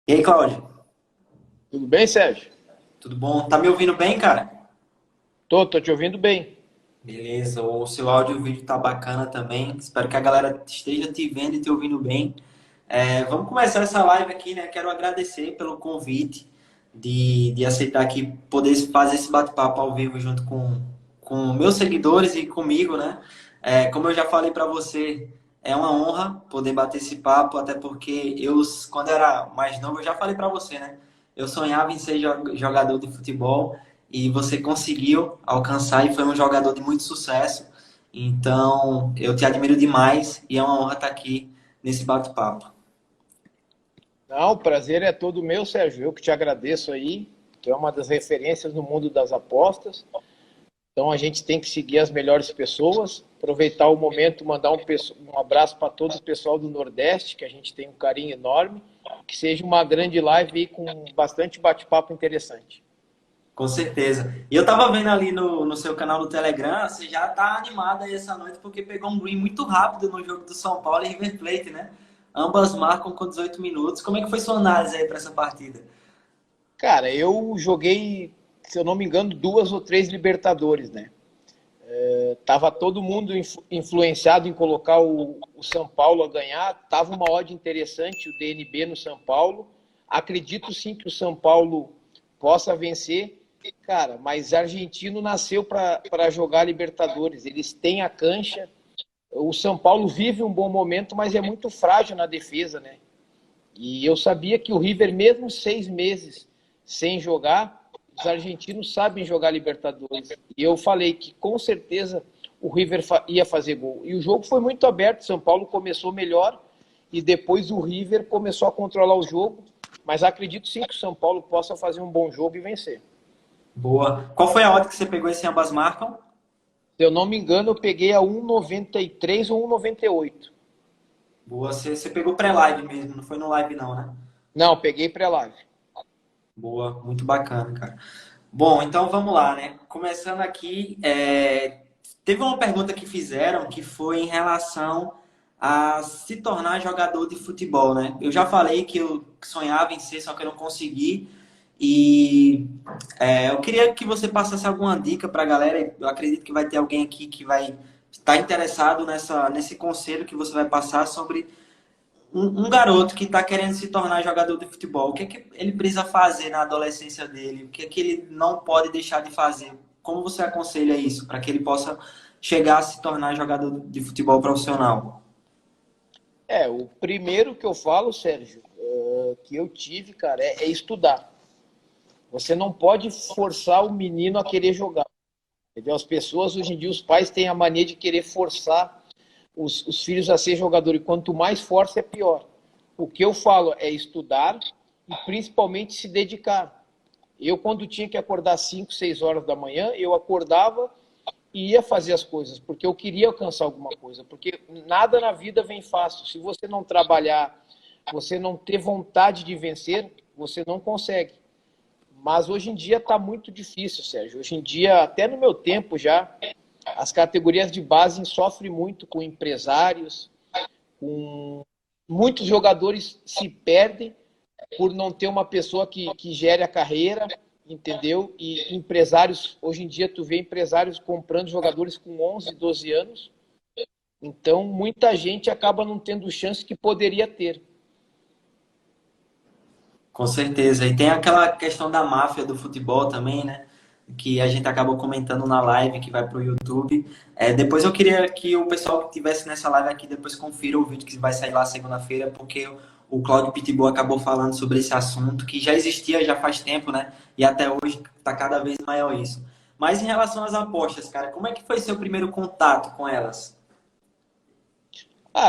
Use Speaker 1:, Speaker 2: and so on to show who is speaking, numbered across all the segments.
Speaker 1: E aí, Cláudio?
Speaker 2: Tudo bem, Sérgio?
Speaker 1: Tudo bom? Tá me ouvindo bem, cara?
Speaker 2: Tô te ouvindo bem.
Speaker 1: Beleza, o seu áudio e o vídeo tá bacana também. Espero que a galera esteja te vendo e te ouvindo bem. Vamos começar essa live aqui, né? Quero agradecer pelo convite de aceitar aqui poder fazer esse bate-papo ao vivo junto com meus seguidores e comigo, né? Como eu já falei para você, é uma honra poder bater esse papo, até porque quando era mais novo, eu já falei para você, né? Eu sonhava em ser jogador de futebol e você conseguiu alcançar e foi um jogador de muito sucesso. Então, eu te admiro demais e é uma honra estar aqui nesse bate-papo.
Speaker 2: Não, o prazer é todo meu, Sérgio. Eu que te agradeço aí. Tu é uma das referências no mundo das apostas. Então a gente tem que seguir as melhores pessoas, aproveitar o momento, mandar um abraço para todo o pessoal do Nordeste, que a gente tem um carinho enorme. Que seja uma grande live aí com bastante bate-papo interessante.
Speaker 1: Com certeza. E eu tava vendo ali no seu canal do Telegram, você já tá animado aí essa noite porque pegou um green muito rápido no jogo do São Paulo e River Plate, né? Ambas marcam com 18 minutos. Como é que foi sua análise aí para essa partida?
Speaker 2: Cara, eu joguei, se eu não me engano, duas ou três Libertadores, né? Tava todo mundo influenciado em colocar o São Paulo a ganhar. Tava uma odd interessante, o DNB no São Paulo. Acredito sim que o São Paulo possa vencer, cara, mas argentino nasceu para jogar Libertadores. Eles têm a cancha. O São Paulo vive um bom momento, mas é muito frágil na defesa, né? E eu sabia que o River, mesmo 6 meses sem jogar, os argentinos sabem jogar Libertadores. E eu falei que com certeza o River ia fazer gol. E o jogo foi muito aberto. São Paulo começou melhor e depois o River começou a controlar o jogo. Mas acredito sim que o São Paulo possa fazer um bom jogo e vencer.
Speaker 1: Boa. Qual foi a odd que você pegou esse ambas marcam?
Speaker 2: Se eu não me engano, eu peguei a 1,93 ou 1,98.
Speaker 1: Boa, você pegou pré-live mesmo, não foi no live não, né?
Speaker 2: Não, peguei pré-live.
Speaker 1: Boa, muito bacana, cara. Bom, então vamos lá, né? Começando aqui, teve uma pergunta que fizeram que foi em relação a se tornar jogador de futebol, né? Eu já falei que eu sonhava em ser, só que eu não consegui. E eu queria que você passasse alguma dica para a galera. Eu acredito que vai ter alguém aqui que vai estar interessado nesse conselho que você vai passar sobre um garoto que está querendo se tornar jogador de futebol, o que é que ele precisa fazer na adolescência dele? O que é que ele não pode deixar de fazer? Como você aconselha isso para que ele possa chegar a se tornar jogador de futebol profissional?
Speaker 2: O primeiro que eu falo, Sérgio, que eu tive, cara, é estudar. Você não pode forçar o menino a querer jogar. Entendeu? As pessoas, hoje em dia, os pais têm a mania de querer forçar os filhos a ser jogador. E quanto mais força, é pior. O que eu falo é estudar e principalmente se dedicar. Eu, quando tinha que acordar 5, 6 horas da manhã, eu acordava e ia fazer as coisas, porque eu queria alcançar alguma coisa. Porque nada na vida vem fácil. Se você não trabalhar, você não ter vontade de vencer, você não consegue. Mas hoje em dia está muito difícil, Sérgio. Hoje em dia, até no meu tempo já, as categorias de base sofrem muito com empresários, com muitos jogadores se perdem por não ter uma pessoa que gere a carreira, entendeu? E empresários, hoje em dia tu vê empresários comprando jogadores com 11, 12 anos, então muita gente acaba não tendo chance que poderia ter.
Speaker 1: Com certeza. E tem aquela questão da máfia do futebol também, né? Que a gente acabou comentando na live que vai para o YouTube. Depois eu queria que o pessoal que estivesse nessa live aqui depois confira o vídeo que vai sair lá segunda-feira, porque o Claudio Pitbull acabou falando sobre esse assunto que já existia já faz tempo, né? E até hoje está cada vez maior isso. Mas em relação às apostas, cara, como é que foi seu primeiro contato com elas?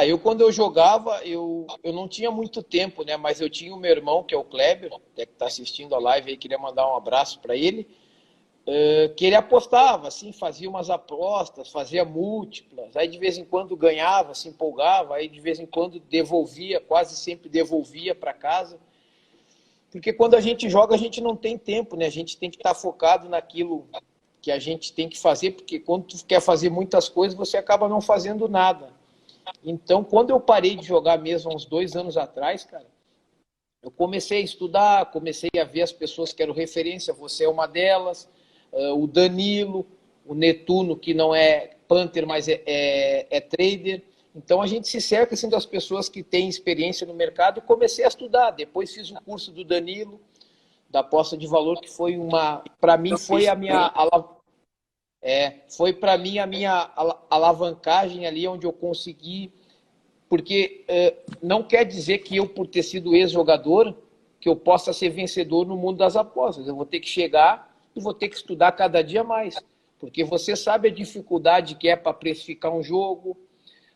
Speaker 2: Eu quando eu jogava, eu não tinha muito tempo, né? Mas eu tinha o meu irmão, que é o Kleber, até que está assistindo a live aí, queria mandar um abraço para ele. Que ele apostava, assim, fazia umas apostas, fazia múltiplas, aí de vez em quando ganhava, se empolgava, aí de vez em quando devolvia, quase sempre devolvia para casa. Porque quando a gente joga, a gente não tem tempo, né? A gente tem que estar focado naquilo que a gente tem que fazer, porque quando tu quer fazer muitas coisas, você acaba não fazendo nada. Então, quando eu parei de jogar mesmo, há uns 2 anos atrás, cara, eu comecei a estudar, comecei a ver as pessoas que eram referência, você é uma delas, o Danilo, o Netuno, que não é Panther, mas é trader. Então a gente se cerca assim, das pessoas que têm experiência no mercado e comecei a estudar. Depois fiz um curso do Danilo, da aposta de valor, que foi para mim foi a minha foi para mim a minha alavancagem ali onde eu consegui, porque não quer dizer que eu, por ter sido ex-jogador, que eu possa ser vencedor no mundo das apostas. Eu vou ter que chegar e vou ter que estudar cada dia mais, porque você sabe a dificuldade que é para precificar um jogo,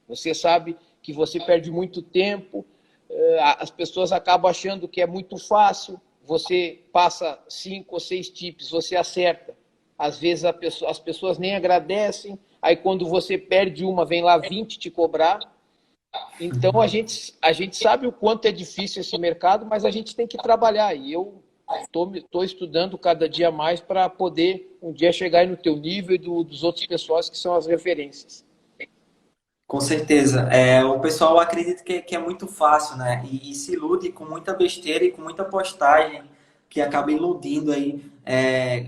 Speaker 2: você sabe que você perde muito tempo, as pessoas acabam achando que é muito fácil, você passa 5 ou 6 tips, você acerta. Às vezes as pessoas nem agradecem, aí quando você perde uma, vem lá 20 te cobrar. Então a gente sabe o quanto é difícil esse mercado, mas a gente tem que trabalhar. E eu estou estudando cada dia mais para poder um dia chegar no teu nível e dos outros pessoas que são as referências.
Speaker 1: Com certeza. O pessoal acredita que é muito fácil, né? E se ilude com muita besteira e com muita postagem que acaba iludindo aí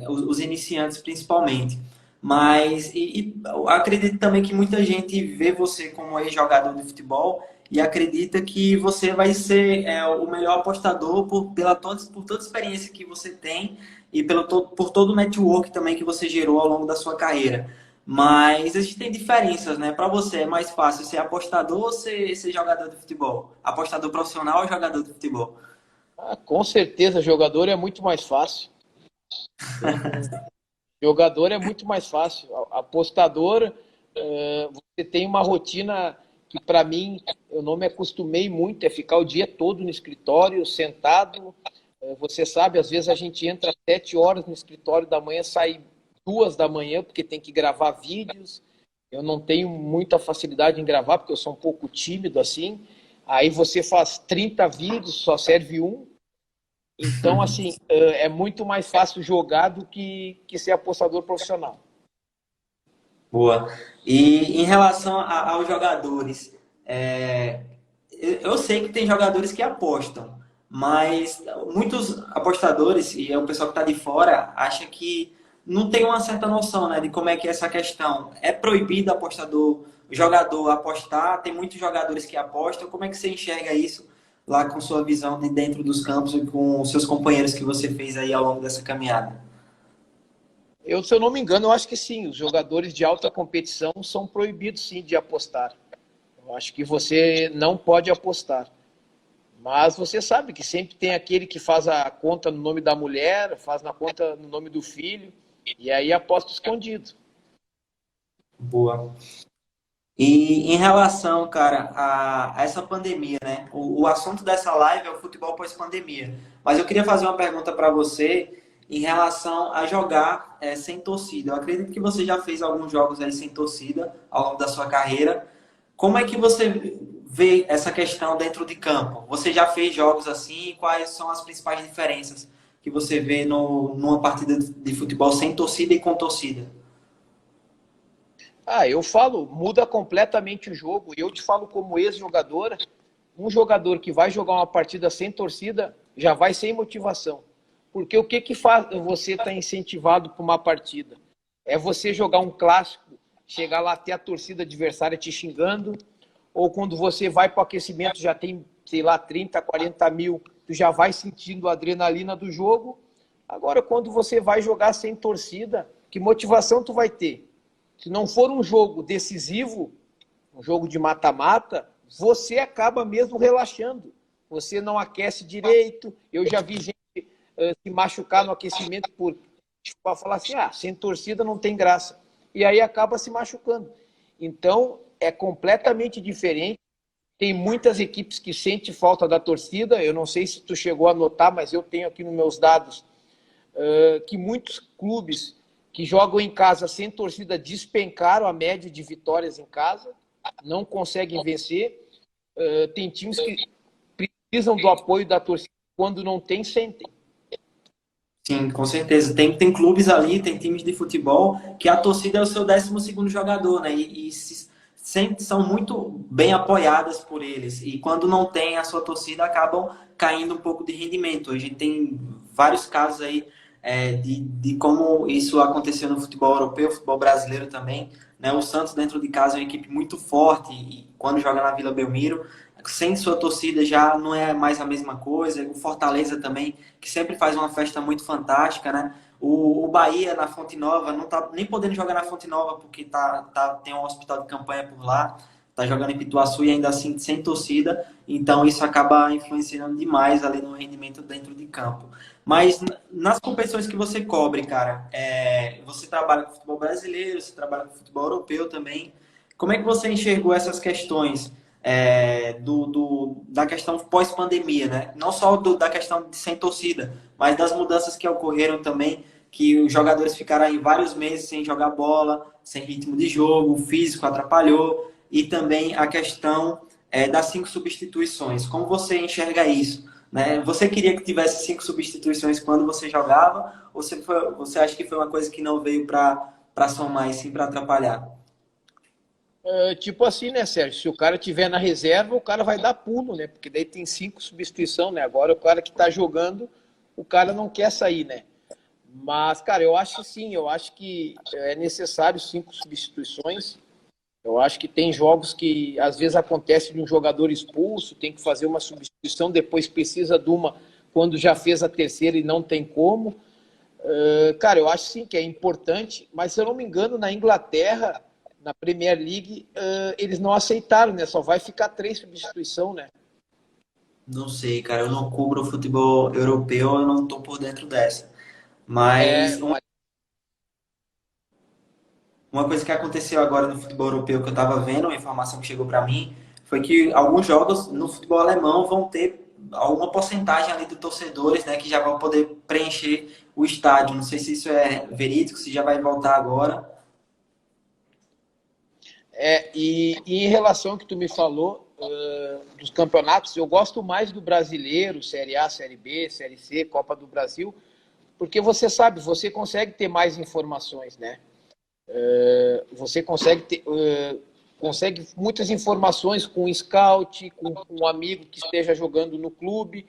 Speaker 1: os iniciantes principalmente. Mas eu acredito também que muita gente vê você como ex-jogador de futebol e acredita que você vai ser o melhor apostador por toda a experiência que você tem e por todo o network também que você gerou ao longo da sua carreira. Mas existem diferenças, né? Para você é mais fácil ser apostador ou ser jogador de futebol? Apostador profissional ou jogador de futebol?
Speaker 2: Com certeza, jogador é muito mais fácil. Jogador é muito mais fácil. Apostador, você tem uma rotina que, para mim, eu não me acostumei muito, é ficar o dia todo no escritório, sentado. Você sabe, às vezes a gente entra às 7 horas no escritório da manhã, sai 2 da manhã, porque tem que gravar vídeos. Eu não tenho muita facilidade em gravar, porque eu sou um pouco tímido assim. Aí você faz 30 vídeos, só serve um. Então, assim, é muito mais fácil jogar do que ser apostador profissional.
Speaker 1: Boa. E em relação aos jogadores, eu sei que tem jogadores que apostam, mas muitos apostadores, e é o pessoal que está de fora, acha que não tem uma certa noção, né, de como é que é essa questão. É proibido o jogador apostar? Tem muitos jogadores que apostam. Como é que você enxerga isso lá com sua visão de dentro dos campos e com os seus companheiros que você fez aí ao longo dessa caminhada?
Speaker 2: Se eu não me engano, eu acho que sim, os jogadores de alta competição são proibidos sim de apostar. Eu acho que você não pode apostar. Mas você sabe que sempre tem aquele que faz a conta no nome da mulher, faz na conta no nome do filho, e aí aposta escondido.
Speaker 1: Boa. E em relação, cara, a essa pandemia, né? O assunto dessa live é o futebol pós-pandemia. Mas eu queria fazer uma pergunta para você em relação a jogar sem torcida. Eu acredito que você já fez alguns jogos aí sem torcida ao longo da sua carreira. Como é que você vê essa questão dentro de campo? Você já fez jogos assim? Quais são as principais diferenças que você vê numa partida de futebol sem torcida e com torcida?
Speaker 2: Eu falo, muda completamente o jogo. Eu te falo como ex-jogador, um jogador que vai jogar uma partida sem torcida já vai sem motivação. Porque o que faz você estar incentivado para uma partida? É você jogar um clássico, chegar lá até a torcida adversária te xingando, ou quando você vai para o aquecimento já tem, sei lá, 30, 40 mil, tu já vai sentindo a adrenalina do jogo. Agora, quando você vai jogar sem torcida, que motivação tu vai ter? Se não for um jogo decisivo, um jogo de mata-mata, você acaba mesmo relaxando. Você não aquece direito. Eu já vi gente se machucar no aquecimento por falar assim, sem torcida não tem graça. E aí acaba se machucando. Então, é completamente diferente. Tem muitas equipes que sentem falta da torcida. Eu não sei se tu chegou a notar, mas eu tenho aqui nos meus dados que muitos clubes que jogam em casa sem torcida despencaram a média de vitórias em casa, não conseguem vencer. Tem times que precisam do apoio da torcida, quando não tem, sentem.
Speaker 1: Sim, com certeza. Tem clubes ali, tem times de futebol que a torcida é o seu 12º jogador, né? sempre são muito bem apoiadas por eles. E quando não tem a sua torcida, acabam caindo um pouco de rendimento. A gente tem vários casos aí de como isso aconteceu no futebol europeu, futebol brasileiro também. Né? O Santos, dentro de casa, é uma equipe muito forte e quando joga na Vila Belmiro, sem sua torcida já não é mais a mesma coisa. O Fortaleza também, que sempre faz uma festa muito fantástica, né? O Bahia na Fonte Nova não tá nem podendo jogar na Fonte Nova porque tem um hospital de campanha por lá, tá jogando em Pituaçu e ainda assim sem torcida, então isso acaba influenciando demais ali no rendimento dentro de campo. Mas nas competições que você cobre, cara, você trabalha com futebol brasileiro, você trabalha com futebol europeu também. Como é que você enxergou essas questões da questão pós-pandemia, né? Não só da questão de sem torcida, mas das mudanças que ocorreram também, que os jogadores ficaram aí vários meses sem jogar bola, sem ritmo de jogo, o físico atrapalhou, e também a questão das 5 substituições. Como você enxerga isso? Né? Você queria que tivesse 5 substituições quando você jogava, ou você acha que foi uma coisa que não veio para somar e sim para atrapalhar?
Speaker 2: Tipo assim, né, Sérgio? Se o cara tiver na reserva, o cara vai dar pulo, né? Porque daí tem 5 substituições, né? Agora o cara que tá jogando, o cara não quer sair, né? Mas, cara, eu acho que sim, eu acho que é necessário 5 substituições. Eu acho que tem jogos que às vezes acontece de um jogador expulso, tem que fazer uma substituição, depois precisa de uma quando já fez a terceira e não tem como. Cara, eu acho sim que é importante, mas se eu não me engano, na Inglaterra, na Premier League, eles não aceitaram, né? Só vai ficar 3 substituições, né?
Speaker 1: Não sei, cara, eu não cubro o futebol europeu, eu não tô por dentro dessa.
Speaker 2: É,
Speaker 1: Mas uma coisa que aconteceu agora no futebol europeu que eu estava vendo, uma informação que chegou para mim, foi que alguns jogos no futebol alemão vão ter alguma porcentagem ali de torcedores, né, que já vão poder preencher o estádio. Não sei se isso é verídico, se já vai voltar agora.
Speaker 2: e em relação ao que tu me falou dos campeonatos, eu gosto mais do brasileiro, Série A, Série B, Série C, Copa do Brasil, porque você sabe, você consegue ter mais informações, né? Você consegue muitas informações com o scout, com um amigo que esteja jogando no clube,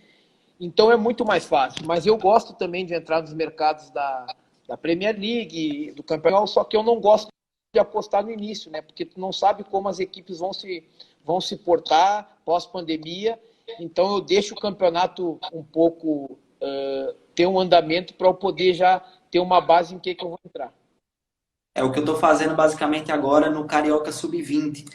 Speaker 2: então é muito mais fácil. Mas eu gosto também de entrar nos mercados da Premier League, do campeonato, só que eu não gosto de apostar no início, né? Porque tu não sabe como as equipes vão se portar pós-pandemia, então eu deixo o campeonato um pouco ter um andamento para eu poder já ter uma base em que eu vou entrar.
Speaker 1: É o que eu estou fazendo basicamente agora no Carioca Sub-20.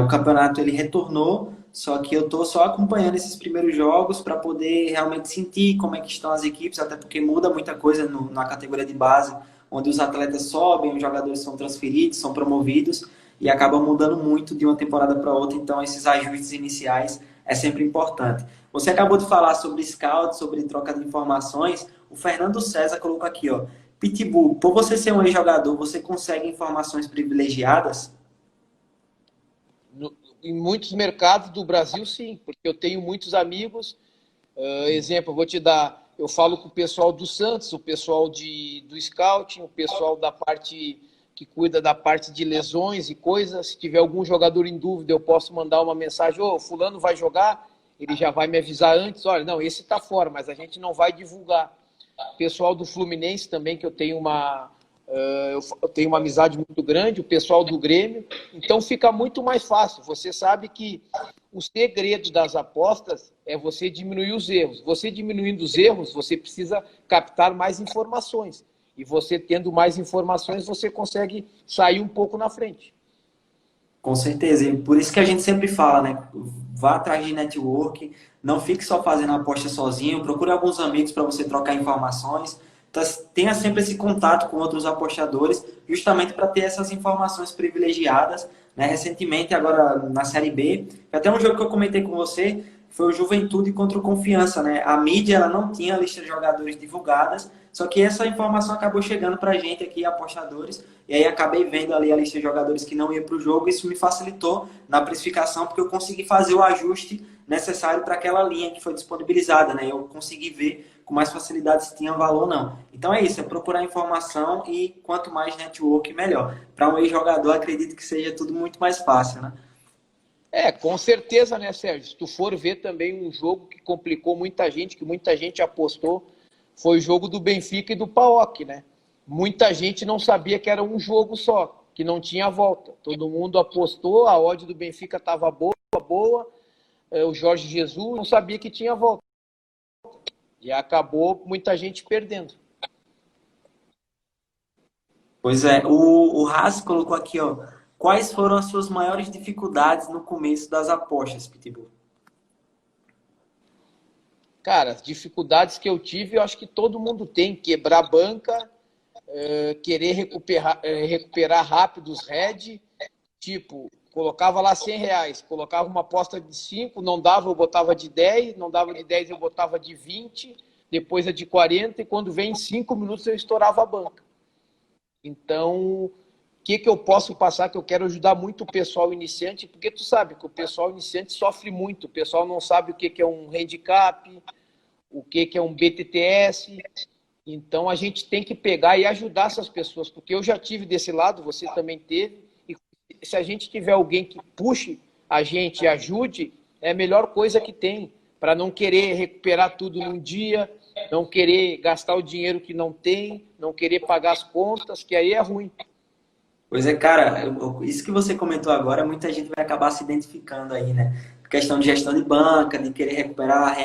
Speaker 1: O campeonato ele retornou, só que eu estou só acompanhando esses primeiros jogos para poder realmente sentir como é que estão as equipes, até porque muda muita coisa na categoria de base, onde os atletas sobem, os jogadores são transferidos, são promovidos e acaba mudando muito de uma temporada para outra. Então esses ajustes iniciais é sempre importante. Você acabou de falar sobre scout, sobre troca de informações. O Fernando César colocou aqui, ó. Pitbull, por você ser um ex-jogador, você consegue informações privilegiadas?
Speaker 2: Em muitos mercados do Brasil, sim, porque eu tenho muitos amigos. Exemplo, eu vou te dar, eu falo com o pessoal do Santos, o pessoal do Scouting, o pessoal da parte que cuida da parte de lesões e coisas. Se tiver algum jogador em dúvida, eu posso mandar uma mensagem: ô, fulano vai jogar, ele já vai me avisar antes, olha, não, esse tá fora, mas a gente não vai divulgar. Pessoal do Fluminense também, que eu tenho uma amizade muito grande, o pessoal do Grêmio, então fica muito mais fácil. Você sabe que o segredo das apostas é você diminuir os erros. Você diminuindo os erros, você precisa captar mais informações. E você tendo mais informações, você consegue sair um pouco na frente.
Speaker 1: Com certeza, e por isso que a gente sempre fala, né? Vá atrás de network, não fique só fazendo aposta sozinho, procure alguns amigos para você trocar informações. Então, tenha sempre esse contato com outros apostadores, justamente para ter essas informações privilegiadas. Né? Recentemente, agora na Série B, até um jogo que eu comentei com você, foi o Juventude contra o Confiança. Né? A mídia ela não tinha a lista de jogadores divulgadas, só que essa informação acabou chegando para a gente aqui, apostadores, e aí acabei vendo ali a lista de jogadores que não ia para o jogo, e isso me facilitou na precificação, porque eu consegui fazer o ajuste necessário para aquela linha que foi disponibilizada, né? Eu consegui ver com mais facilidade se tinha valor ou não. Então é isso, é procurar informação e quanto mais network, melhor. Para um ex-jogador, acredito que seja tudo muito mais fácil, né?
Speaker 2: Com certeza, né, Sérgio? Se tu for ver também um jogo que complicou muita gente, que muita gente apostou, foi o jogo do Benfica e do PAOK, né? Muita gente não sabia que era um jogo só, que não tinha volta. Todo mundo apostou, a odd do Benfica estava boa, boa. O Jorge Jesus não sabia que tinha volta. E acabou muita gente perdendo.
Speaker 1: Pois é, o Haas colocou aqui, ó. Quais foram as suas maiores dificuldades no começo das apostas, Pitbull?
Speaker 2: Cara, as dificuldades que eu tive, eu acho que todo mundo tem. Quebrar banca, querer recuperar rápido os head. Tipo, colocava lá R$ 100, colocava uma aposta de 5, não dava, eu botava de 10, não dava de 10, eu botava de 20, depois a de 40, e quando vem em 5 minutos eu estourava a banca. Então, o que eu posso passar, que eu quero ajudar muito o pessoal iniciante, porque tu sabe que o pessoal iniciante sofre muito, o pessoal não sabe o que é um handicap, o que é um BTTS, então a gente tem que pegar e ajudar essas pessoas, porque eu já tive desse lado, você também teve, e se a gente tiver alguém que puxe a gente e ajude, é a melhor coisa que tem, para não querer recuperar tudo num dia, não querer gastar o dinheiro que não tem, não querer pagar as contas, que aí é ruim.
Speaker 1: Pois é, cara, isso que você comentou agora, muita gente vai acabar se identificando aí, né? Questão de gestão de banca, de querer recuperar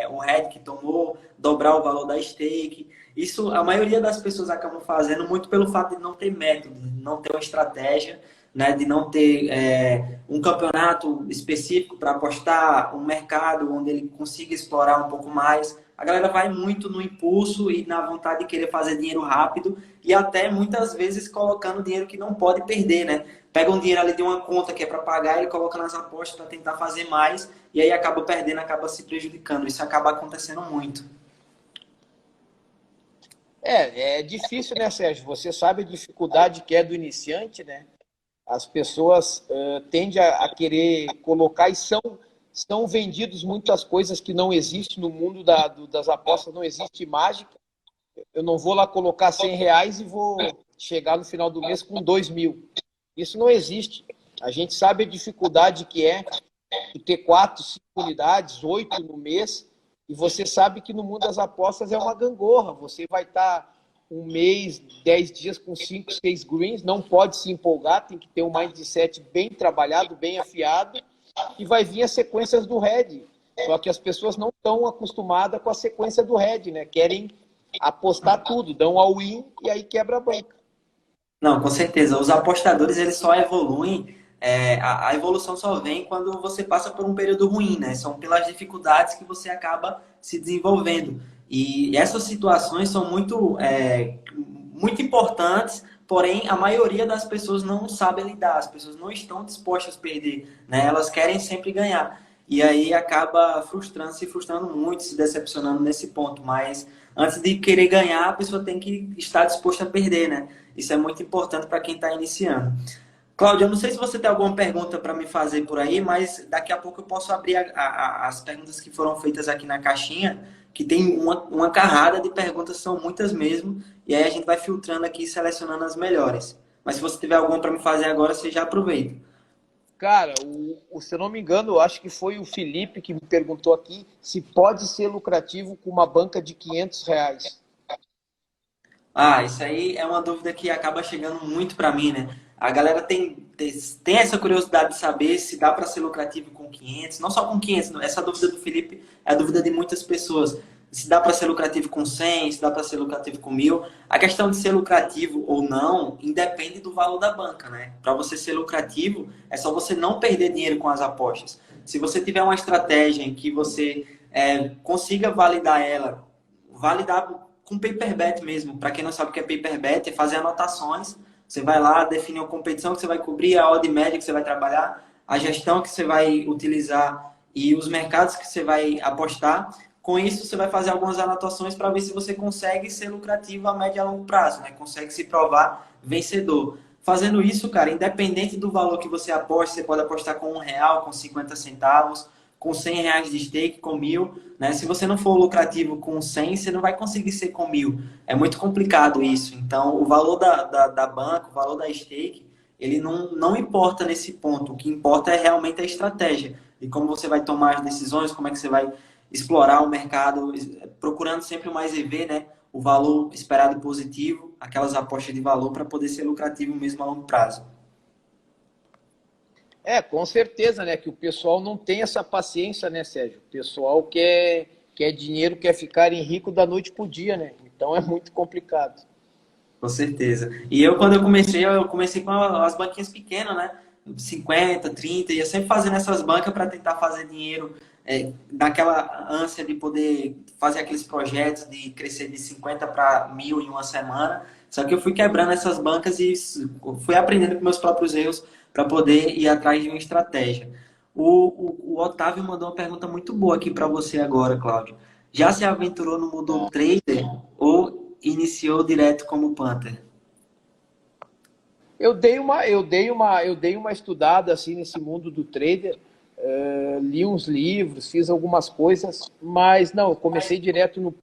Speaker 1: o RED que tomou, dobrar o valor da stake. Isso a maioria das pessoas acabam fazendo muito pelo fato de não ter método, de não ter uma estratégia, né? De não ter um campeonato específico para apostar, um mercado onde ele consiga explorar um pouco mais. A galera vai muito no impulso e na vontade de querer fazer dinheiro rápido e até muitas vezes colocando dinheiro que não pode perder, né? Pega um dinheiro ali de uma conta que é para pagar, ele coloca nas apostas para tentar fazer mais e aí acaba perdendo, acaba se prejudicando. Isso acaba acontecendo muito.
Speaker 2: É difícil, né, Sérgio? Você sabe a dificuldade que é do iniciante, né? As pessoas tendem a querer colocar e são vendidos muitas coisas que não existem no mundo das apostas, não existe mágica. Eu não vou lá colocar R$ 100 e vou chegar no final do mês com 2.000. Isso não existe. A gente sabe a dificuldade que é ter 4, 5 unidades, 8 no mês, e você sabe que no mundo das apostas é uma gangorra. Você vai estar um mês, 10 dias com 5, 6 greens, não pode se empolgar, tem que ter um mindset bem trabalhado, bem afiado, e vai vir as sequências do red. Só que as pessoas não estão acostumadas com a sequência do red, né? Querem apostar tudo, dão all-in e aí quebra a banca.
Speaker 1: Não, com certeza. Os apostadores, eles só evoluem, a evolução só vem quando você passa por um período ruim, né? São pelas dificuldades que você acaba se desenvolvendo. E essas situações são muito importantes, porém a maioria das pessoas não sabe lidar, as pessoas não estão dispostas a perder, né? Elas querem sempre ganhar. E aí acaba se frustrando muito, se decepcionando nesse ponto. Mas antes de querer ganhar, a pessoa tem que estar disposta a perder, né? Isso é muito importante para quem está iniciando. Cláudio, eu não sei se você tem alguma pergunta para me fazer por aí, mas daqui a pouco eu posso abrir as perguntas que foram feitas aqui na caixinha, que tem uma carrada de perguntas, são muitas mesmo, e aí a gente vai filtrando aqui e selecionando as melhores. Mas se você tiver alguma para me fazer agora, você já aproveita.
Speaker 2: Cara, se eu não me engano, eu acho que foi o Felipe que me perguntou aqui se pode ser lucrativo com uma banca de R$ 500.
Speaker 1: Ah, isso aí é uma dúvida que acaba chegando muito para mim, né? A galera tem essa curiosidade de saber se dá para ser lucrativo com 500, não só com 500, essa dúvida do Felipe é a dúvida de muitas pessoas. Se dá para ser lucrativo com 100, se dá para ser lucrativo com 1.000. A questão de ser lucrativo ou não independe do valor da banca, né? Para você ser lucrativo, é só você não perder dinheiro com as apostas. Se você tiver uma estratégia em que você consiga validar ela, validar com paper bet mesmo. Para quem não sabe o que é paper bet, é fazer anotações. Você vai lá, define a competição que você vai cobrir, a odd média que você vai trabalhar, a gestão que você vai utilizar e os mercados que você vai apostar. Com isso, você vai fazer algumas anotações para ver se você consegue ser lucrativo a médio e a longo prazo, né? Consegue se provar vencedor. Fazendo isso, cara, independente do valor que você aposte, você pode apostar com R$ 1, com 50 centavos, com R$ 100 de stake, com 1.000, né? Se você não for lucrativo com 100, você não vai conseguir ser com 1.000. É muito complicado isso. Então, o valor da banca, o valor da stake, ele não importa nesse ponto. O que importa é realmente a estratégia. E como você vai tomar as decisões, como é que você vai explorar o mercado, procurando sempre o mais EV, né? O valor esperado positivo, aquelas apostas de valor para poder ser lucrativo mesmo a longo prazo.
Speaker 2: Com certeza, né? Que o pessoal não tem essa paciência, né, Sérgio? O pessoal quer dinheiro, quer ficar rico da noite pro dia, né? Então é muito complicado.
Speaker 1: Com certeza. E quando eu comecei com as banquinhas pequenas, né? 50, 30, ia sempre fazendo essas bancas para tentar fazer dinheiro, naquela ânsia de poder fazer aqueles projetos de crescer de 50 para 1.000 em uma semana. Só que eu fui quebrando essas bancas e fui aprendendo com meus próprios erros para poder ir atrás de uma estratégia. O Otávio mandou uma pergunta muito boa aqui para você agora, Cláudio. Já se aventurou no mundo trader ou iniciou direto como Panther?
Speaker 2: Eu dei uma estudada assim nesse mundo do trader, li uns livros, fiz algumas coisas, mas não, eu comecei direto no.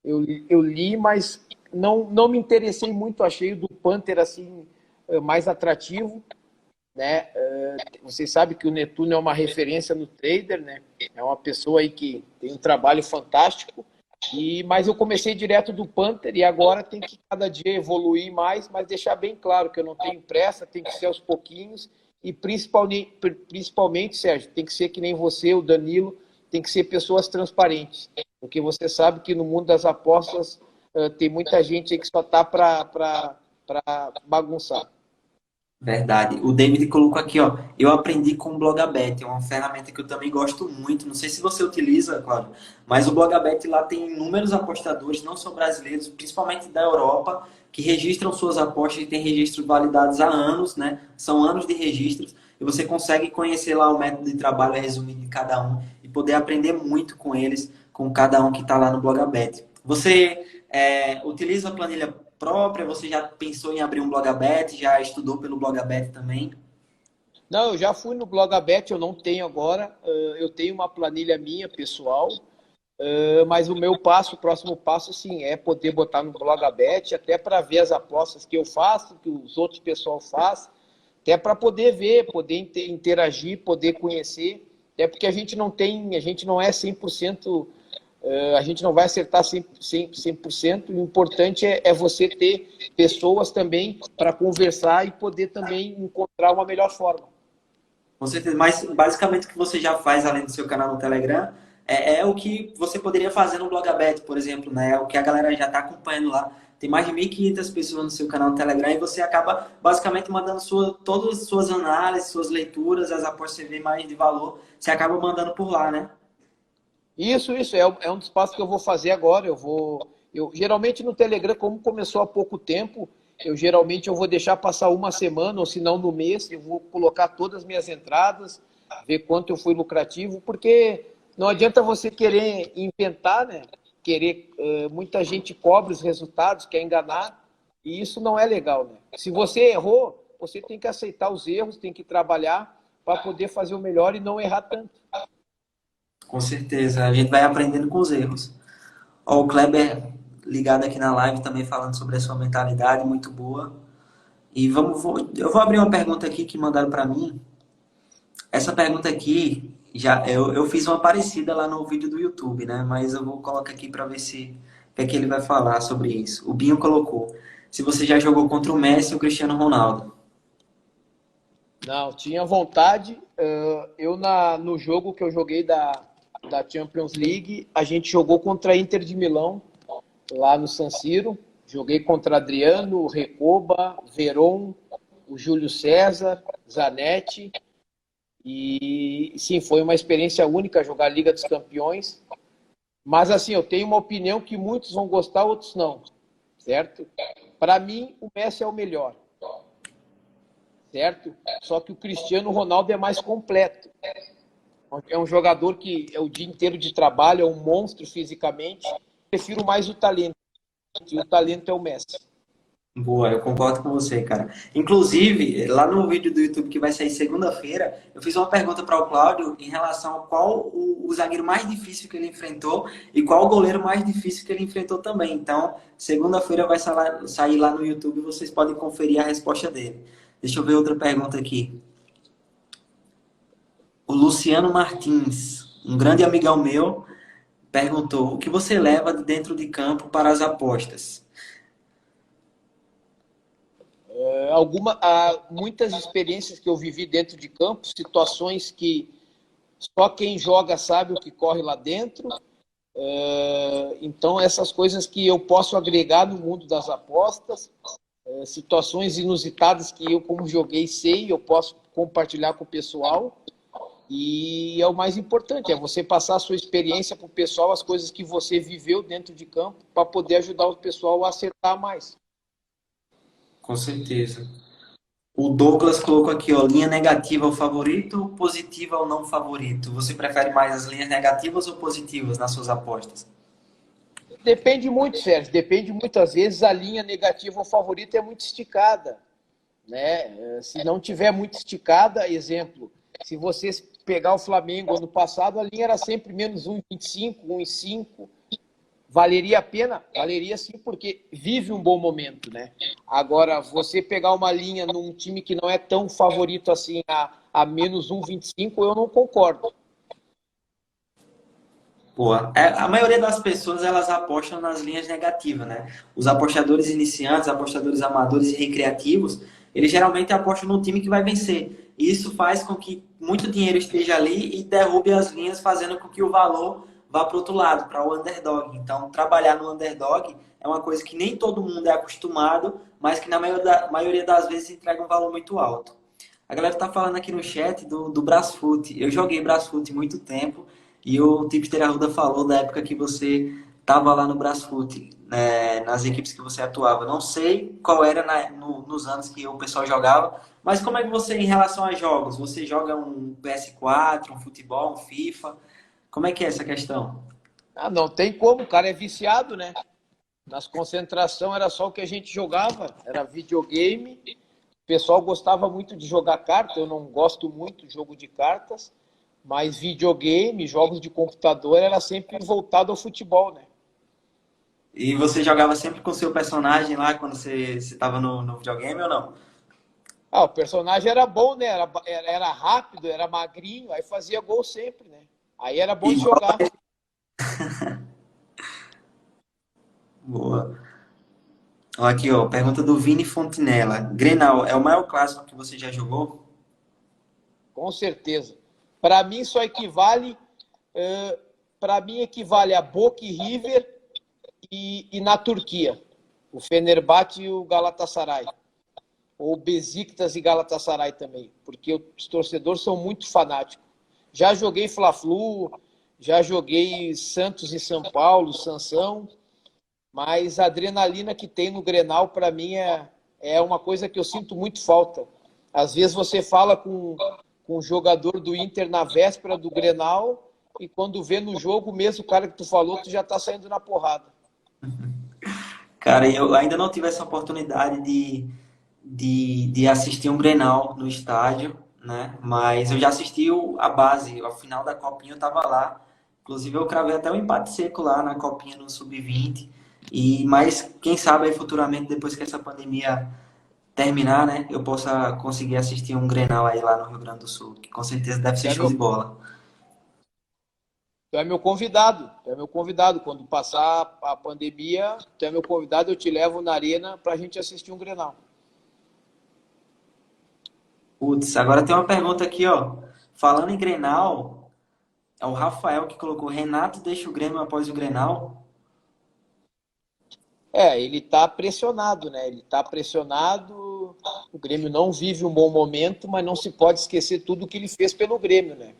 Speaker 2: Eu li, mas não me interessei muito, achei o do Panther assim mais atrativo, né? Vocês sabem que o Netuno é uma referência no trader, né? É uma pessoa aí que tem um trabalho fantástico. Mas eu comecei direto do Panther e agora tem que cada dia evoluir mais, mas deixar bem claro que eu não tenho pressa, tem que ser aos pouquinhos e principalmente, Sérgio, tem que ser que nem você, o Danilo, tem que ser pessoas transparentes, porque você sabe que no mundo das apostas tem muita gente aí que só tá para bagunçar.
Speaker 1: Verdade. O David colocou aqui, ó. Eu aprendi com o Blogabet, é uma ferramenta que eu também gosto muito. Não sei se você utiliza, claro, mas o Blogabet lá tem inúmeros apostadores, não só brasileiros, principalmente da Europa, que registram suas apostas e têm registros validados há anos, né? São anos de registros e você consegue conhecer lá o método de trabalho resumido de cada um e poder aprender muito com eles, com cada um que está lá no Blogabet. Você utiliza a planilha própria? Você já pensou em abrir um Blogabet? Já estudou pelo Blogabet também?
Speaker 2: Não, eu já fui no Blogabet, eu não tenho agora, eu tenho uma planilha minha, pessoal. Mas o próximo passo, sim, é poder botar no Blogabet, até para ver as apostas que eu faço, que os outros pessoal faz, até para poder ver, poder interagir, poder conhecer, até porque a gente não é 100%, a gente não vai acertar 100%, o importante é você ter pessoas também para conversar e poder também encontrar uma melhor forma.
Speaker 1: Com certeza. Mas basicamente o que você já faz além do seu canal no Telegram é o que você poderia fazer no Blogabet, por exemplo, né? É o que a galera já está acompanhando lá. Tem mais de 1.500 pessoas no seu canal no Telegram e você acaba basicamente mandando todas as suas análises, suas leituras, as apostas que você vê mais de valor, você acaba mandando por lá, né?
Speaker 2: Isso é um dos passos que eu vou fazer agora. Eu geralmente no Telegram, como começou há pouco tempo, eu vou deixar passar uma semana ou se não no mês, eu vou colocar todas as minhas entradas, ver quanto eu fui lucrativo, porque não adianta você querer inventar, né? Querer, muita gente cobre os resultados, quer enganar, e isso não é legal, né? Se você errou, você tem que aceitar os erros, tem que trabalhar para poder fazer o melhor e não errar tanto.
Speaker 1: Com certeza. A gente vai aprendendo com os erros. Ó, o Kleber ligado aqui na live também falando sobre a sua mentalidade, muito boa. E eu vou abrir uma pergunta aqui que mandaram para mim. Essa pergunta aqui, eu fiz uma parecida lá no vídeo do YouTube, né? Mas eu vou colocar aqui para ver o que é que ele vai falar sobre isso. O Binho colocou: se você já jogou contra o Messi ou o Cristiano Ronaldo.
Speaker 2: Não, tinha vontade. No jogo que eu joguei da Champions League, a gente jogou contra a Inter de Milão, lá no San Siro. Joguei contra Adriano, Recoba, Veron, o Júlio César, Zanetti. E sim, foi uma experiência única jogar a Liga dos Campeões. Mas assim, eu tenho uma opinião que muitos vão gostar, outros não. Certo? Para mim, o Messi é o melhor. Certo? Só que o Cristiano Ronaldo é mais completo. É um jogador que é o dia inteiro de trabalho, é um monstro fisicamente. Prefiro mais o talento. E o talento é o Messi.
Speaker 1: Boa, eu concordo com você, cara. Inclusive, lá no vídeo do YouTube que vai sair segunda-feira, eu fiz uma pergunta para o Cláudio em relação a qual o zagueiro mais difícil que ele enfrentou e qual o goleiro mais difícil que ele enfrentou também. Então, segunda-feira vai sair lá no YouTube e vocês podem conferir a resposta dele. Deixa eu ver outra pergunta aqui. O Luciano Martins, um grande amigão meu, perguntou: o que você leva de dentro de campo para as apostas?
Speaker 2: Muitas experiências que eu vivi dentro de campo, situações que só quem joga sabe o que corre lá dentro. Então, essas coisas que eu posso agregar no mundo das apostas, situações inusitadas que eu, como joguei, sei, eu posso compartilhar com o pessoal. E é o mais importante, é você passar a sua experiência para o pessoal, as coisas que você viveu dentro de campo, para poder ajudar o pessoal a acertar mais.
Speaker 1: Com certeza. O Douglas colocou aqui, ó, linha negativa ao favorito, positiva ao não favorito. Você prefere mais as linhas negativas ou positivas nas suas apostas?
Speaker 2: Depende muito, Sérgio, depende muitas vezes a linha negativa ao favorito é muito esticada, né? Se não tiver muito esticada, exemplo, se você pegar o Flamengo ano passado, a linha era sempre menos 1,25, 1,5. Valeria a pena? Valeria sim, porque vive um bom momento, né? Agora, você pegar uma linha num time que não é tão favorito assim a menos 1,25, eu não concordo.
Speaker 1: Pô, a maioria das pessoas elas apostam nas linhas negativas, né? Os apostadores iniciantes, apostadores amadores e recreativos, eles geralmente apostam no time que vai vencer. E isso faz com que muito dinheiro esteja ali e derrube as linhas, fazendo com que o valor vá para o outro lado, para o underdog. Então, trabalhar no underdog é uma coisa que nem todo mundo é acostumado, mas que na maioria das vezes entrega um valor muito alto. A galera tá falando aqui no chat do Brasfoot. Eu joguei Brasfoot muito tempo e o Tipster Arruda falou da época que você tava lá no Brasfoot, né, nas equipes que você atuava. Não sei qual era nos anos que o pessoal jogava, mas como é que você, em relação a jogos, você joga um PS4, um futebol, um FIFA? Como é que é essa questão?
Speaker 2: Ah, não tem como, o cara é viciado, né? Nas concentração era só o que a gente jogava, era videogame. O pessoal gostava muito de jogar carta, eu não gosto muito de jogo de cartas, mas videogame, jogos de computador era sempre voltado ao futebol, né?
Speaker 1: E você jogava sempre com o seu personagem lá quando você estava no videogame ou não?
Speaker 2: Ah, o personagem era bom, né? Era rápido, era magrinho, aí fazia gol sempre, né? Aí era bom de
Speaker 1: Igual.
Speaker 2: jogar.
Speaker 1: Boa. Ó, aqui, ó, pergunta do Vini Fontinella. Grenal é o maior clássico que você já jogou?
Speaker 2: Com certeza. Para mim só equivale, para mim equivale a Boca e River e na Turquia, o Fenerbahçe e o Galatasaray, ou Besiktas e Galatasaray também, porque os torcedores são muito fanáticos. Já joguei Fla-Flu, já joguei Santos e São Paulo, Sansão, mas a adrenalina que tem no Grenal para mim é uma coisa que eu sinto muito falta. Às vezes você fala com um jogador do Inter na véspera do Grenal e quando vê no jogo, mesmo o cara que tu falou, tu já tá saindo na porrada.
Speaker 1: Cara, eu ainda não tive essa oportunidade de assistir um Grenal no estádio, né? Mas eu já assisti a base, a final da Copinha eu tava lá. Inclusive eu cravei até um empate seco lá na Copinha no Sub-20. Mas quem sabe aí futuramente, depois que essa pandemia terminar, né? Eu possa conseguir assistir um Grenal aí lá no Rio Grande do Sul, que com certeza deve
Speaker 2: Tu
Speaker 1: ser
Speaker 2: é
Speaker 1: show
Speaker 2: meu,
Speaker 1: de bola.
Speaker 2: tu é meu convidado, tu é meu convidado. Quando passar a pandemia, tu é meu convidado, eu te levo na arena pra gente assistir um Grenal.
Speaker 1: Putz, agora tem uma pergunta aqui, ó. Falando em Grenal, é o Rafael que colocou: Renato deixa o Grêmio após o Grenal?
Speaker 2: Ele tá pressionado, né? Ele tá pressionado. O Grêmio não vive um bom momento, mas não se pode esquecer tudo que ele fez pelo Grêmio, né?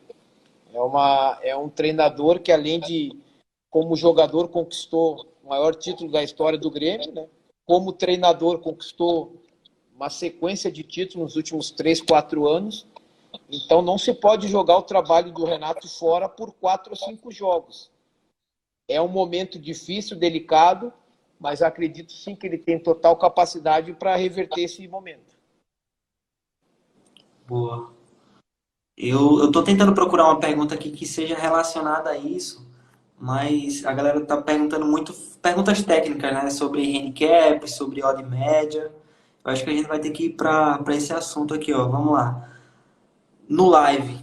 Speaker 2: É um treinador que, além de, como jogador, conquistou o maior título da história do Grêmio, né? Como treinador, conquistou uma sequência de títulos nos últimos 3, 4 anos. Então, não se pode jogar o trabalho do Renato fora por 4 ou 5 jogos. É um momento difícil, delicado, mas acredito sim que ele tem total capacidade para reverter esse momento.
Speaker 1: Boa. Eu tô tentando procurar uma pergunta aqui que seja relacionada a isso, mas a galera tá perguntando muito perguntas técnicas, né? Sobre handicap, sobre odd média. Eu acho que a gente vai ter que ir para esse assunto aqui, ó. Vamos lá. No live,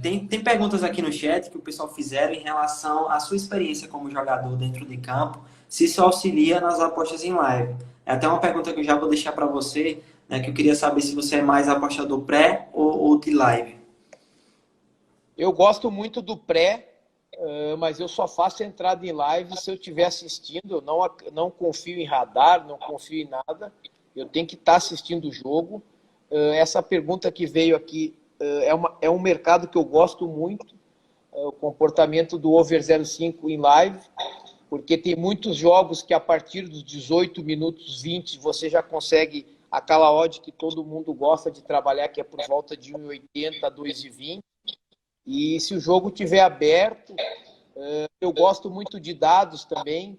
Speaker 1: tem perguntas aqui no chat que o pessoal fizeram em relação à sua experiência como jogador dentro de campo, se isso auxilia nas apostas em live. É até uma pergunta que eu já vou deixar para você, né? Que eu queria saber se você é mais apostador pré ou de live.
Speaker 2: Eu gosto muito do pré, mas eu só faço entrada em live se eu estiver assistindo. Eu não confio em radar, não confio em nada. Eu tenho que estar assistindo o jogo. Essa pergunta que veio aqui é um mercado que eu gosto muito, o comportamento do over 0,5 em live, porque tem muitos jogos que a partir dos 18 minutos 20 você já consegue aquela odd que todo mundo gosta de trabalhar, que é por volta de 1,80 a 2,20. E se o jogo tiver aberto, eu gosto muito de dados também.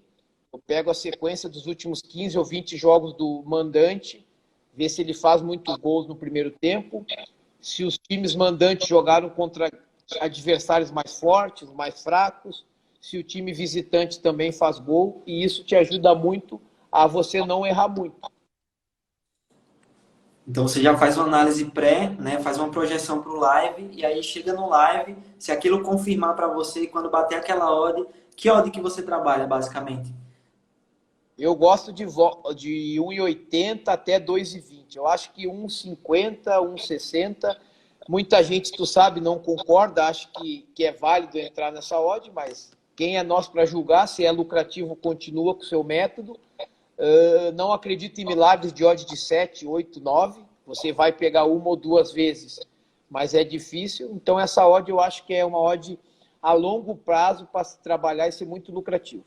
Speaker 2: Eu pego a sequência dos últimos 15 ou 20 jogos do mandante, ver se ele faz muitos gols no primeiro tempo, se os times mandantes jogaram contra adversários mais fortes, mais fracos, se o time visitante também faz gol, e isso te ajuda muito a você não errar muito.
Speaker 1: Então você já faz uma análise pré, né? Faz uma projeção para o live e aí chega no live, se aquilo confirmar para você quando bater aquela odd, que odd que você trabalha basicamente?
Speaker 2: Eu gosto de 1,80 até 2,20. Eu acho que 1,50, 1,60. Muita gente, tu sabe, não concorda, acha que é válido entrar nessa odd, mas quem é nós para julgar? Se é lucrativo, continua com o seu método. Não acredito em milagres de odd de 7, 8, 9. Você vai pegar uma ou duas vezes, mas é difícil. Então, essa odd eu acho que é uma odd a longo prazo para se trabalhar e ser muito lucrativo.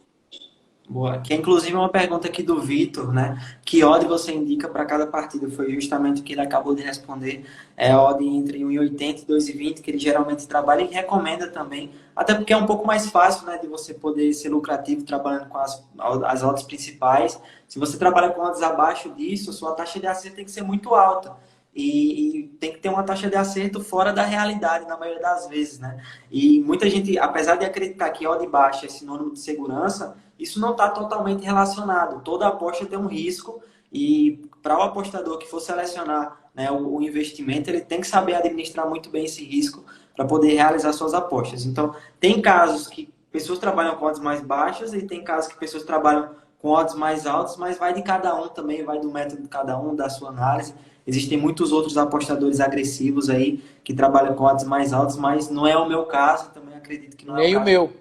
Speaker 1: Boa. Que é inclusive uma pergunta aqui do Vitor, né? Que odd você indica para cada partida? Foi justamente o que ele acabou de responder. É a odd entre 1,80 e 2,20, que ele geralmente trabalha e recomenda também. Até porque é um pouco mais fácil, né? De você poder ser lucrativo trabalhando com as odds principais. Se você trabalha com odds abaixo disso, sua taxa de acerto tem que ser muito alta. E tem que ter uma taxa de acerto fora da realidade, na maioria das vezes, né? E muita gente, apesar de acreditar que odd baixa é sinônimo de segurança, isso não está totalmente relacionado. Toda aposta tem um risco e para o apostador que for selecionar, né, o investimento, ele tem que saber administrar muito bem esse risco para poder realizar suas apostas. Então, tem casos que pessoas trabalham com odds mais baixas e tem casos que pessoas trabalham com odds mais altas, mas vai de cada um também, vai do método de cada um, da sua análise. Existem muitos outros apostadores agressivos aí que trabalham com odds mais altas, mas não é o meu caso, também acredito que não é o
Speaker 2: Nem o
Speaker 1: caso.
Speaker 2: meu.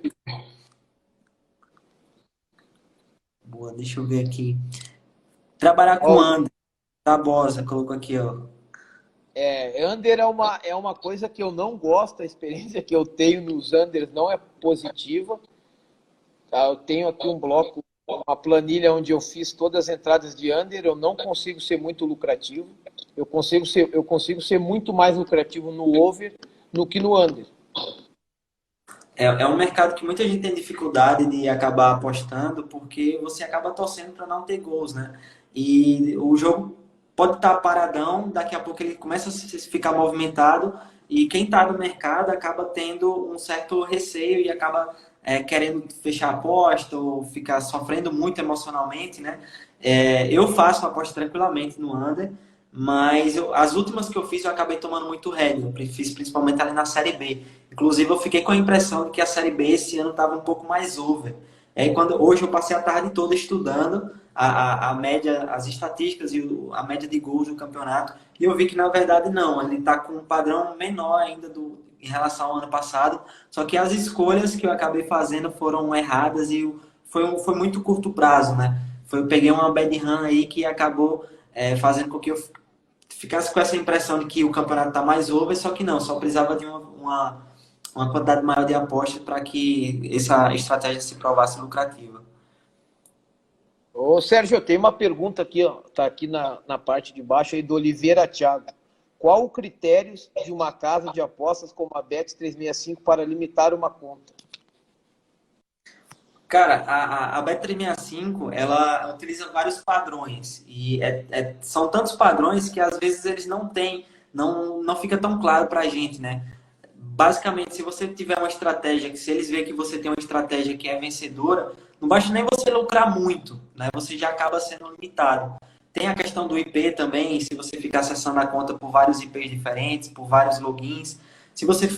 Speaker 1: Boa, deixa eu ver aqui. Trabalhar com
Speaker 2: Ó,
Speaker 1: André Tabosa, colocou aqui, ó.
Speaker 2: under é uma coisa que eu não gosto, a experiência que eu tenho nos unders não é positiva. Tá? Eu tenho aqui um bloco, uma planilha onde eu fiz todas as entradas de under, eu não consigo ser muito lucrativo. Eu consigo ser muito mais lucrativo no over do que no under.
Speaker 1: É um mercado que muita gente tem dificuldade de acabar apostando, porque você acaba torcendo para não ter gols, né? E o jogo pode estar paradão, daqui a pouco ele começa a ficar movimentado, e quem está no mercado acaba tendo um certo receio e acaba querendo fechar a aposta ou ficar sofrendo muito emocionalmente, né? Eu faço uma aposta tranquilamente no under, mas as últimas que eu fiz eu acabei tomando muito head. Eu fiz principalmente ali na Série B. Inclusive, eu fiquei com a impressão de que a Série B esse ano estava um pouco mais over. Aí, hoje eu passei a tarde toda estudando a média, as estatísticas e a média de gols do campeonato, e eu vi que, na verdade, não. Ele está com um padrão menor ainda em relação ao ano passado, só que as escolhas que eu acabei fazendo foram erradas e foi muito curto prazo, né? Eu peguei uma bad run aí que acabou fazendo com que eu ficasse com essa impressão de que o campeonato está mais over, só que não, só precisava de uma quantidade maior de apostas para que essa estratégia se provasse lucrativa.
Speaker 2: Ô, Sérgio, eu tenho uma pergunta aqui, ó, tá aqui na parte de baixo aí do Oliveira Thiago. Qual o critério de uma casa de apostas como a Bet365 para limitar uma conta?
Speaker 1: Cara, a Bet365, ela utiliza vários padrões. E são tantos padrões que às vezes eles não têm, não fica tão claro pra gente, né? Basicamente, se você tiver uma estratégia, que se eles verem que você tem uma estratégia que é vencedora, não basta nem você lucrar muito, né? Você já acaba sendo limitado. Tem a questão do IP também, se você ficar acessando a conta por vários IPs diferentes, por vários logins. Se você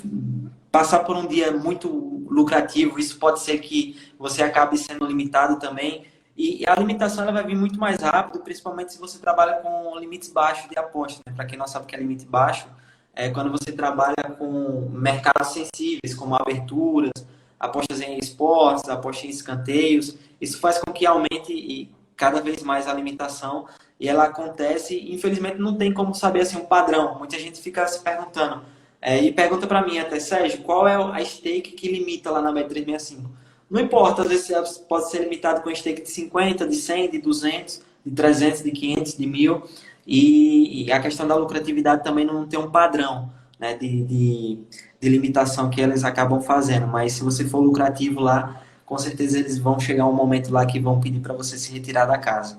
Speaker 1: passar por um dia muito lucrativo, isso pode ser que você acabe sendo limitado também. E a limitação ela vai vir muito mais rápido, principalmente se você trabalha com limites baixos de aposta. Né? Para quem não sabe o que é limite baixo, é quando você trabalha com mercados sensíveis, como aberturas, apostas em esportes, apostas em escanteios. Isso faz com que aumente cada vez mais a limitação e ela acontece. Infelizmente, não tem como saber assim, um padrão. Muita gente fica se perguntando. E pergunta para mim até, Sérgio, qual é a stake que limita lá na Bet365? Não importa, às vezes pode ser limitado com stake de 50, de 100, de 200, de 300, de 500, de 1000. E a questão da lucratividade também não tem um padrão, né, de limitação que eles acabam fazendo. Mas se você for lucrativo lá, com certeza eles vão chegar um momento lá que vão pedir para você se retirar da casa.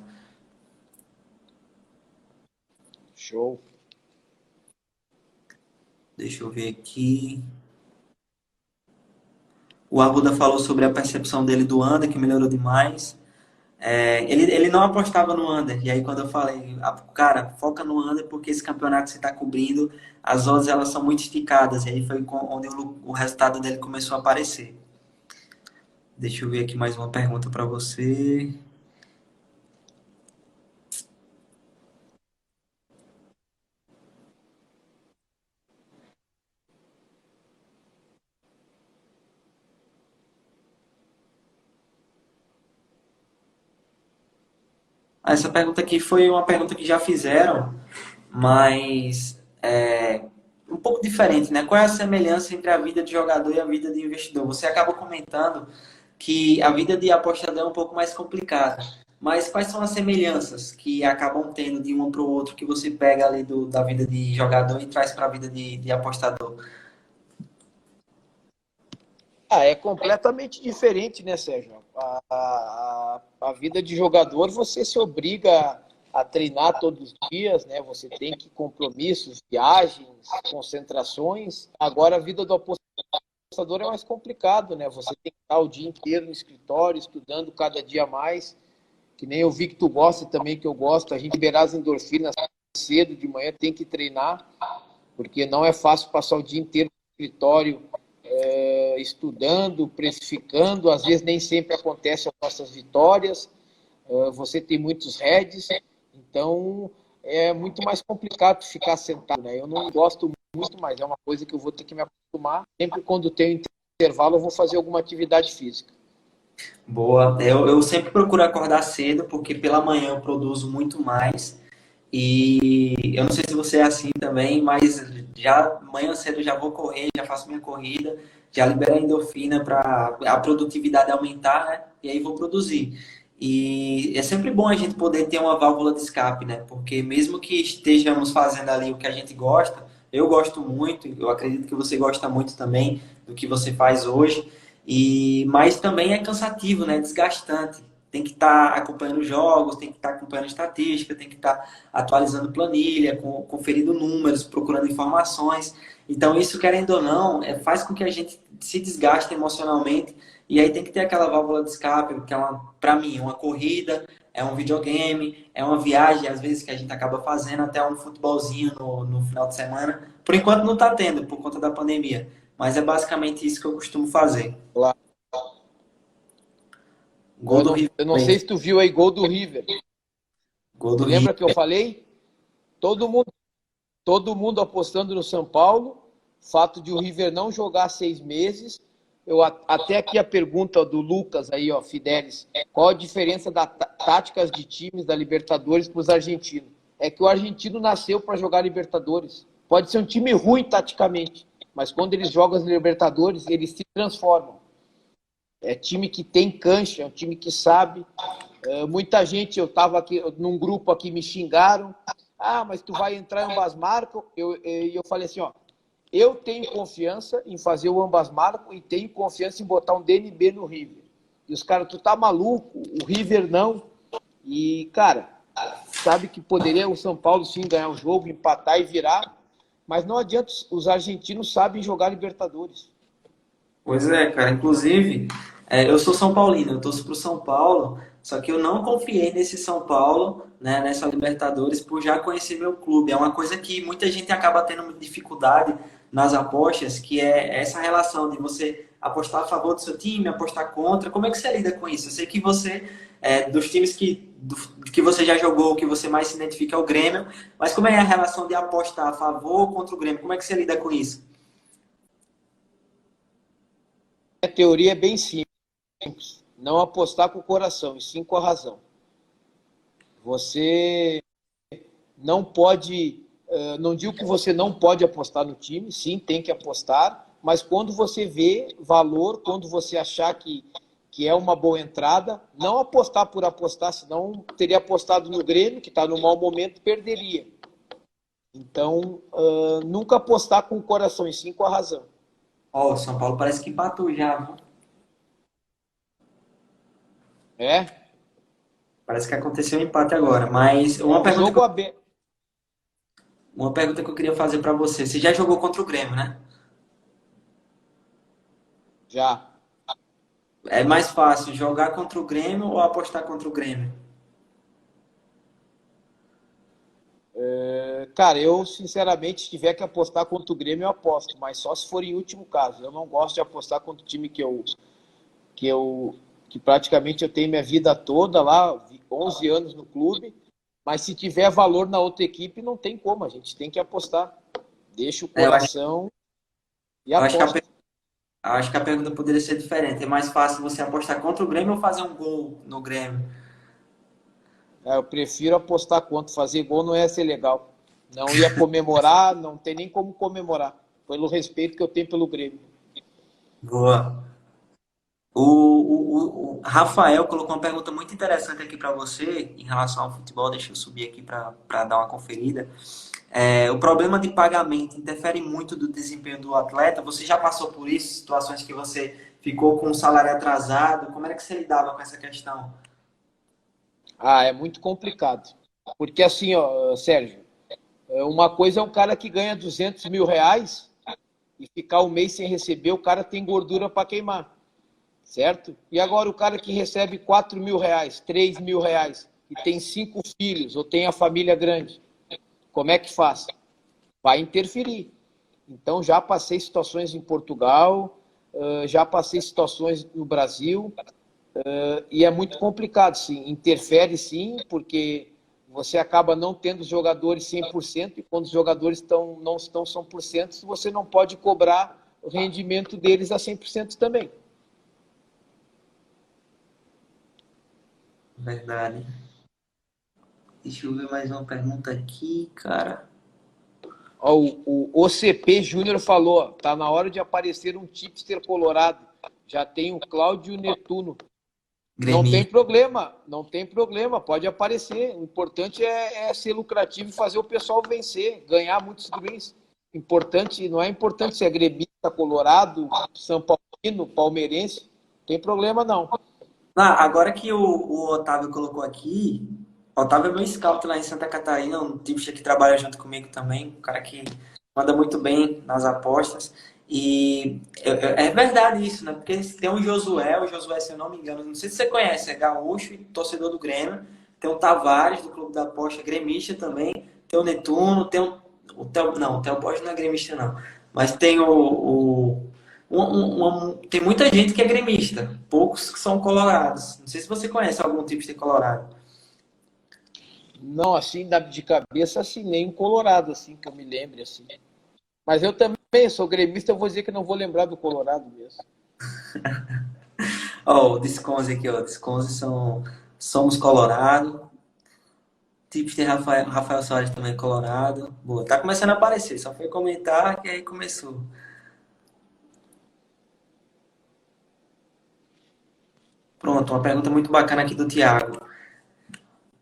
Speaker 2: Show.
Speaker 1: Deixa eu ver aqui. O Arruda falou sobre a percepção dele do under, que melhorou demais. Ele não apostava no under. E aí quando eu falei, cara, foca no under porque esse campeonato que você está cobrindo, as odds elas são muito esticadas. E aí foi onde o resultado dele começou a aparecer. Deixa eu ver aqui mais uma pergunta para você. Essa pergunta aqui foi uma pergunta que já fizeram, mas um pouco diferente, né? Qual é a semelhança entre a vida de jogador e a vida de investidor? Você acaba comentando que a vida de apostador é um pouco mais complicada, mas quais são as semelhanças que acabam tendo de um para o outro que você pega ali da vida de jogador e traz para a vida de apostador?
Speaker 2: Ah, é completamente diferente, né, Sérgio? A vida de jogador, você se obriga a treinar todos os dias, né? Você tem que compromissos, viagens, concentrações. Agora, a vida do apostador é mais complicado, né? Você tem que estar o dia inteiro no escritório, estudando cada dia mais. Que nem eu vi que tu gosta também, que eu gosto. A gente liberar as endorfinas cedo de manhã, tem que treinar, porque não é fácil passar o dia inteiro no escritório estudando, precificando, às vezes nem sempre acontecem as nossas vitórias, você tem muitos heads, então é muito mais complicado ficar sentado, né? Eu não gosto muito, mas é uma coisa que eu vou ter que me acostumar. Sempre quando tem intervalo, eu vou fazer alguma atividade física.
Speaker 1: Boa. Eu sempre procuro acordar cedo, porque pela manhã eu produzo muito mais. E eu não sei se você é assim também, mas já manhã cedo eu já vou correr, já faço minha corrida, já libero a endorfina para a produtividade aumentar, né? E aí vou produzir. E é sempre bom a gente poder ter uma válvula de escape, né? Porque mesmo que estejamos fazendo ali o que a gente gosta, eu gosto muito, eu acredito que você gosta muito também do que você faz hoje. Mas também é cansativo, né? Desgastante. Tem que estar acompanhando os jogos, tem que estar acompanhando estatística, tem que estar atualizando planilha, conferindo números, procurando informações. Então, isso, querendo ou não, faz com que a gente se desgaste emocionalmente. E aí tem que ter aquela válvula de escape, que é, para mim, uma corrida, é um videogame, é uma viagem, às vezes, que a gente acaba fazendo, até um futebolzinho no final de semana. Por enquanto não está tendo, por conta da pandemia. Mas é basicamente isso que eu costumo fazer.
Speaker 2: Claro.
Speaker 1: Gol do River
Speaker 2: Eu não sei
Speaker 1: Plate.
Speaker 2: se tu viu aí gol do River.
Speaker 1: Gol do
Speaker 2: Te lembra que eu
Speaker 1: River.
Speaker 2: falei? Todo mundo, todo mundo apostando no São Paulo. Fato de o River não jogar 6 meses. Até aqui a pergunta do Lucas aí, ó, Fidelis. Qual a diferença das táticas de times da Libertadores para os argentinos? É que o argentino nasceu para jogar Libertadores. Pode ser um time ruim taticamente, mas quando eles jogam as Libertadores, eles se transformam. É time que tem cancha, é um time que sabe. Muita gente, eu estava aqui num grupo aqui, me xingaram. Ah, mas tu vai entrar em ambas marcas? Eu falei assim, ó, eu tenho confiança em fazer o ambas marcas e tenho confiança em botar um DNB no River. E os caras, tu tá maluco, o River não. E, cara, sabe que poderia o São Paulo sim ganhar um jogo, empatar e virar, mas não adianta, os argentinos sabem jogar Libertadores.
Speaker 1: Pois é, cara. Inclusive, eu sou São Paulino, eu torço pro São Paulo, só que eu não confiei nesse São Paulo, né, nessa Libertadores, por já conhecer meu clube. É uma coisa que muita gente acaba tendo dificuldade nas apostas, que é essa relação de você apostar a favor do seu time, apostar contra. Como é que você lida com isso? Eu sei que você, dos times que você já jogou, que você mais se identifica é o Grêmio, mas como é a relação de apostar a favor ou contra o Grêmio? Como é que você lida com isso?
Speaker 2: A teoria é bem simples, não apostar com o coração, e sim com a razão. Você não pode, não digo que você não pode apostar no time, sim, tem que apostar, mas quando você vê valor, quando você achar que é uma boa entrada, não apostar por apostar, senão teria apostado no Grêmio, que está no mau momento, perderia. Então, nunca apostar com o coração, e sim com a razão.
Speaker 1: Ó, o São Paulo parece que empatou já, viu?
Speaker 2: É,
Speaker 1: Parece que aconteceu um empate agora. Mas
Speaker 2: é jogo aberto.
Speaker 1: uma pergunta que eu queria fazer para você. Você já jogou contra o Grêmio, né?
Speaker 2: Já.
Speaker 1: É mais fácil jogar contra o Grêmio ou apostar contra o Grêmio?
Speaker 2: Cara, eu sinceramente, se tiver que apostar contra o Grêmio, eu aposto, mas só se for em último caso. Eu não gosto de apostar contra o time que eu que praticamente eu tenho minha vida toda lá, 11 anos no clube, mas se tiver valor na outra equipe, não tem como, a gente tem que apostar. Deixa o
Speaker 1: É,
Speaker 2: coração e
Speaker 1: eu acho que
Speaker 2: aposta.
Speaker 1: acho que a pergunta poderia ser diferente. É mais fácil você apostar contra o Grêmio ou fazer um gol no Grêmio?
Speaker 2: Eu prefiro apostar contra, fazer gol não ia ser legal. Não ia comemorar, não tem nem como comemorar, pelo respeito que eu tenho pelo Grêmio.
Speaker 1: Boa. O Rafael colocou uma pergunta muito interessante aqui para você em relação ao futebol. Deixa eu subir aqui para dar uma conferida. O problema de pagamento interfere muito do desempenho do atleta. Você já passou por isso? Situações que você ficou com o salário atrasado? Como era que você lidava com essa questão?
Speaker 2: Ah, é muito complicado. Porque assim, ó, Sérgio, uma coisa é um cara que ganha R$ 200 mil e ficar um mês sem receber, o cara tem gordura para queimar, certo? E agora o cara que recebe R$ 4 mil, R$ 3 mil, e tem 5 filhos ou tem a família grande, como é que faz? Vai interferir. Então já passei situações em Portugal, já passei situações no Brasil, e é muito complicado, sim. Interfere, sim, porque você acaba não tendo os jogadores 100%, e quando os jogadores não estão 100%, você não pode cobrar o rendimento deles a 100% também.
Speaker 1: Verdade. Deixa eu ver mais uma pergunta aqui, cara.
Speaker 2: Ó, o OCP Júnior falou, ó, tá na hora de aparecer um tipster colorado. Já tem o Cláudio Netuno. Não tem
Speaker 1: Grêmio.
Speaker 2: problema, não tem problema, pode aparecer. O importante é ser lucrativo e fazer o pessoal vencer, ganhar muitos greens. Importante, não é importante se é gremista, colorado, São Paulino, palmeirense, não tem problema não.
Speaker 1: Ah, agora que o Otávio colocou aqui, Otávio é meu scout lá em Santa Catarina, um tipo que trabalha junto comigo também, um cara que manda muito bem nas apostas. E é verdade isso, né? Porque tem o Josué, se eu não me engano, não sei se você conhece, é gaúcho e torcedor do Grêmio. Tem o Tavares, do Clube da Aposta, gremista também. Tem o Netuno, tem não, o Theo Borges não é gremista, não. Mas tem tem muita gente que é gremista, poucos que são colorados. Não sei se você conhece algum tipo de colorado.
Speaker 2: Não, assim, de cabeça, assim, nem um colorado, assim, que eu me lembre, assim. Mas eu também sou gremista, eu vou dizer que não vou lembrar do colorado mesmo.
Speaker 1: Ó, o Disconze aqui, ó. Somos Colorado. Tipos de Rafael Soares também Colorado. Boa, tá começando a aparecer. Só foi comentar que aí começou. Pronto, uma pergunta muito bacana aqui do Thiago.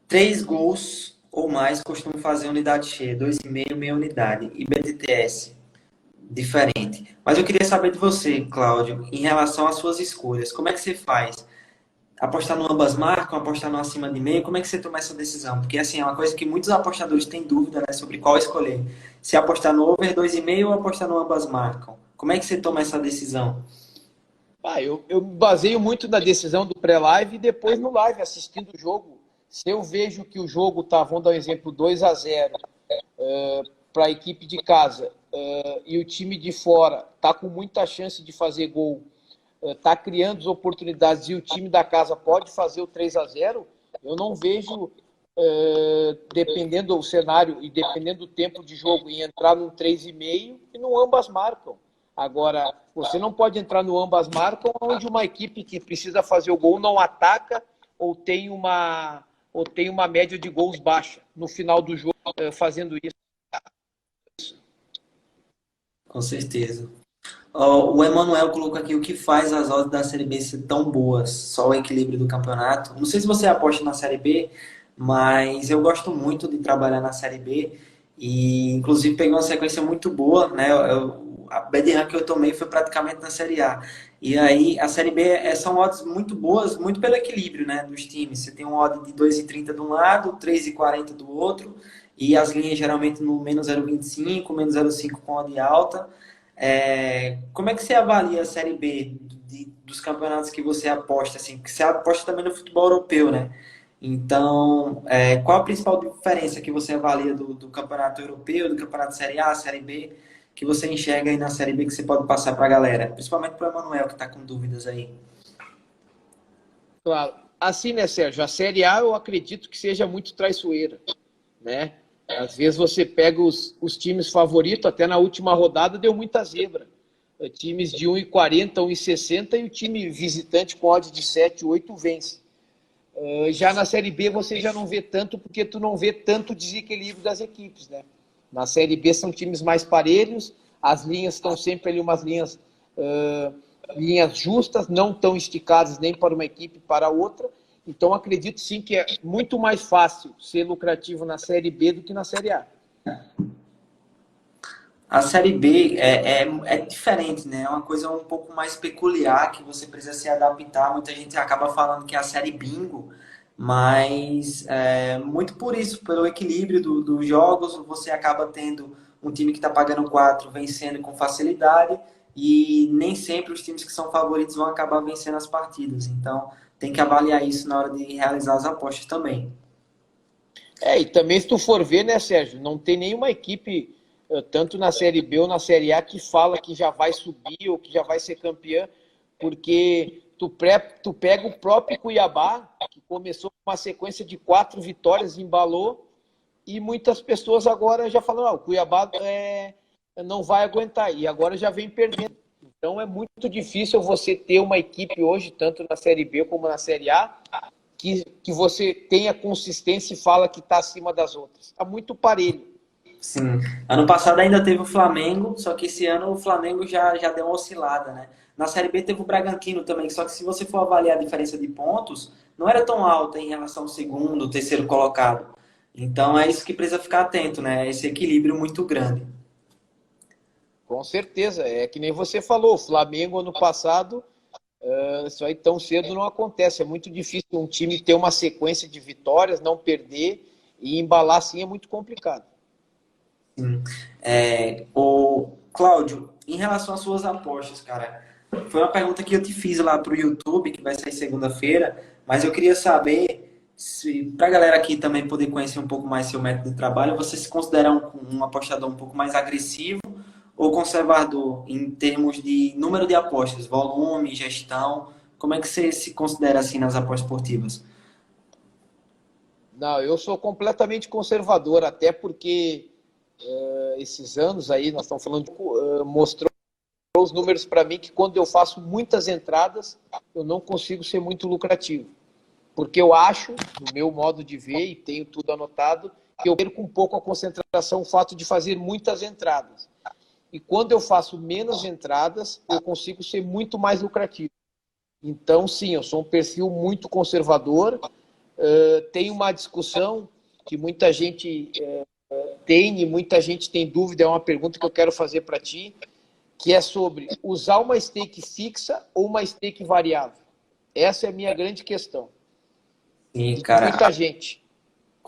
Speaker 1: 3 gols ou mais costumam fazer unidade cheia, 2,5, meia unidade. E BTTS, diferente. Mas eu queria saber de você, Cláudio, em relação às suas escolhas. Como é que você faz? apostar no ambas marcam, apostar no acima de meio? Como é que você toma essa decisão? Porque assim, é uma coisa que muitos apostadores têm dúvida, né, sobre qual escolher. Se apostar no over 2,5 ou apostar no ambas marcam. Como é que você toma essa decisão?
Speaker 2: Eu me baseio muito na decisão do pré-live e depois no live, assistindo o jogo. Se eu vejo que o jogo tá, vamos dar um exemplo, 2-0 para a equipe de casa e o time de fora tá com muita chance de fazer gol, tá criando as oportunidades e o time da casa pode fazer o 3-0, eu não vejo, dependendo do cenário e dependendo do tempo de jogo, em entrar num 3,5 e no ambas marcam. Agora, você não pode entrar no ambas marcam onde uma equipe que precisa fazer o gol não ataca ou tem uma média de gols baixa no final do jogo fazendo isso.
Speaker 1: Com certeza. Ó, o Emanuel colocou aqui o que faz as odds da Série B ser tão boas, só o equilíbrio do campeonato. Não sei se você aposta na Série B, mas eu gosto muito de trabalhar na Série B e, inclusive, peguei uma sequência muito boa, né? A bad run que eu tomei foi praticamente na Série A. E aí, a Série B são odds muito boas, muito pelo equilíbrio, né, dos times. Você tem um odd de 2,30 de um lado, 3,40 do outro, e as linhas geralmente no menos 0,25, menos 0,5 com odd alta. Como é que você avalia a Série B dos campeonatos que você aposta, assim? Que você aposta também no futebol europeu, né? Então, qual a principal diferença que você avalia do campeonato europeu, do campeonato Série A, Série B, que você enxerga aí na Série B que você pode passar para a galera? Principalmente para o Emanuel, que está com dúvidas aí.
Speaker 2: Claro. Assim, né, Sérgio? A Série A eu acredito que seja muito traiçoeira, né? Às vezes você pega os times favoritos, até na última rodada deu muita zebra. Times de 1,40, 1,60 e o time visitante com odds de 7, 8 vence. Já na Série B você já não vê tanto, porque tu não vê tanto desequilíbrio das equipes, né? Na Série B são times mais parelhos, as linhas estão sempre ali umas linhas justas, não tão esticadas nem para uma equipe para outra. Então acredito sim que é muito mais fácil ser lucrativo na Série B do que na Série A.
Speaker 1: A Série B é diferente, né? É uma coisa um pouco mais peculiar que você precisa se adaptar. Muita gente acaba falando que é a Série Bingo, mas muito por isso, pelo equilíbrio dos jogos, você acaba tendo um time que está pagando 4 vencendo com facilidade e nem sempre os times que são favoritos vão acabar vencendo as partidas. Então, tem que avaliar isso na hora de realizar as apostas também.
Speaker 2: E também se tu for ver, né, Sérgio, não tem nenhuma equipe, tanto na Série B ou na Série A, que fala que já vai subir ou que já vai ser campeã, porque tu pega o próprio Cuiabá, que começou com uma sequência de 4 vitórias, embalou, e muitas pessoas agora já falam, o Cuiabá não vai aguentar, e agora já vem perdendo. Então é muito difícil você ter uma equipe hoje, tanto na Série B como na Série A, que você tenha consistência e fala que está acima das outras. Está muito parelho.
Speaker 1: Sim. Ano passado ainda teve o Flamengo, só que esse ano o Flamengo já deu uma oscilada, né? Na Série B teve o Bragantino também, só que se você for avaliar a diferença de pontos, não era tão alta em relação ao segundo, terceiro colocado. Então é isso que precisa ficar atento, né? Esse equilíbrio muito grande.
Speaker 2: Com certeza. É que nem você falou, o Flamengo ano passado, isso aí tão cedo não acontece. É muito difícil um time ter uma sequência de vitórias, não perder e embalar assim é muito complicado.
Speaker 1: Sim. O Cláudio, em relação às suas apostas, cara, foi uma pergunta que eu te fiz lá pro YouTube, que vai sair segunda-feira, mas eu queria saber se, pra galera aqui também poder conhecer um pouco mais seu método de trabalho, você se considera um apostador um pouco mais agressivo ou conservador em termos de número de apostas, volume, gestão? Como é que você se considera assim nas apostas esportivas?
Speaker 2: Não, eu sou completamente conservador, até porque esses anos aí, nós estamos falando, mostrou os números para mim que quando eu faço muitas entradas, eu não consigo ser muito lucrativo. Porque eu acho, no meu modo de ver, e tenho tudo anotado, que eu perco um pouco a concentração, o fato de fazer muitas entradas. E quando eu faço menos entradas, eu consigo ser muito mais lucrativo. Então, sim, eu sou um perfil muito conservador. Tem uma discussão que muita gente tem e muita gente tem dúvida, é uma pergunta que eu quero fazer para ti, que é sobre usar uma stake fixa ou uma stake variável. Essa é a minha grande questão.
Speaker 1: Sim,
Speaker 2: De
Speaker 1: cara,
Speaker 2: muita gente.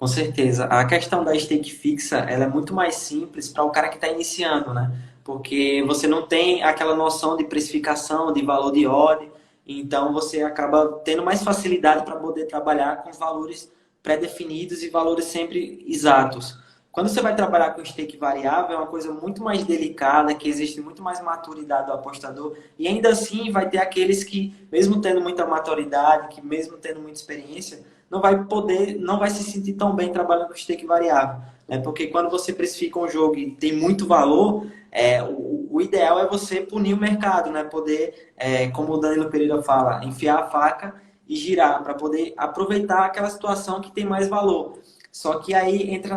Speaker 1: com certeza. A questão da stake fixa, ela é muito mais simples para o cara que está iniciando, né? Porque você não tem aquela noção de precificação, de valor de ordem, então você acaba tendo mais facilidade para poder trabalhar com valores pré-definidos e valores sempre exatos. Quando você vai trabalhar com stake variável, é uma coisa muito mais delicada, que existe muito mais maturidade do apostador, e ainda assim vai ter aqueles que, mesmo tendo muita maturidade, que mesmo tendo muita experiência, não vai poder, não vai se sentir tão bem trabalhando com stake variável, né? Porque quando você precifica um jogo e tem muito valor, o ideal é você punir o mercado, né? Poder, como o Danilo Pereira fala, enfiar a faca e girar para poder aproveitar aquela situação que tem mais valor. Só que aí entra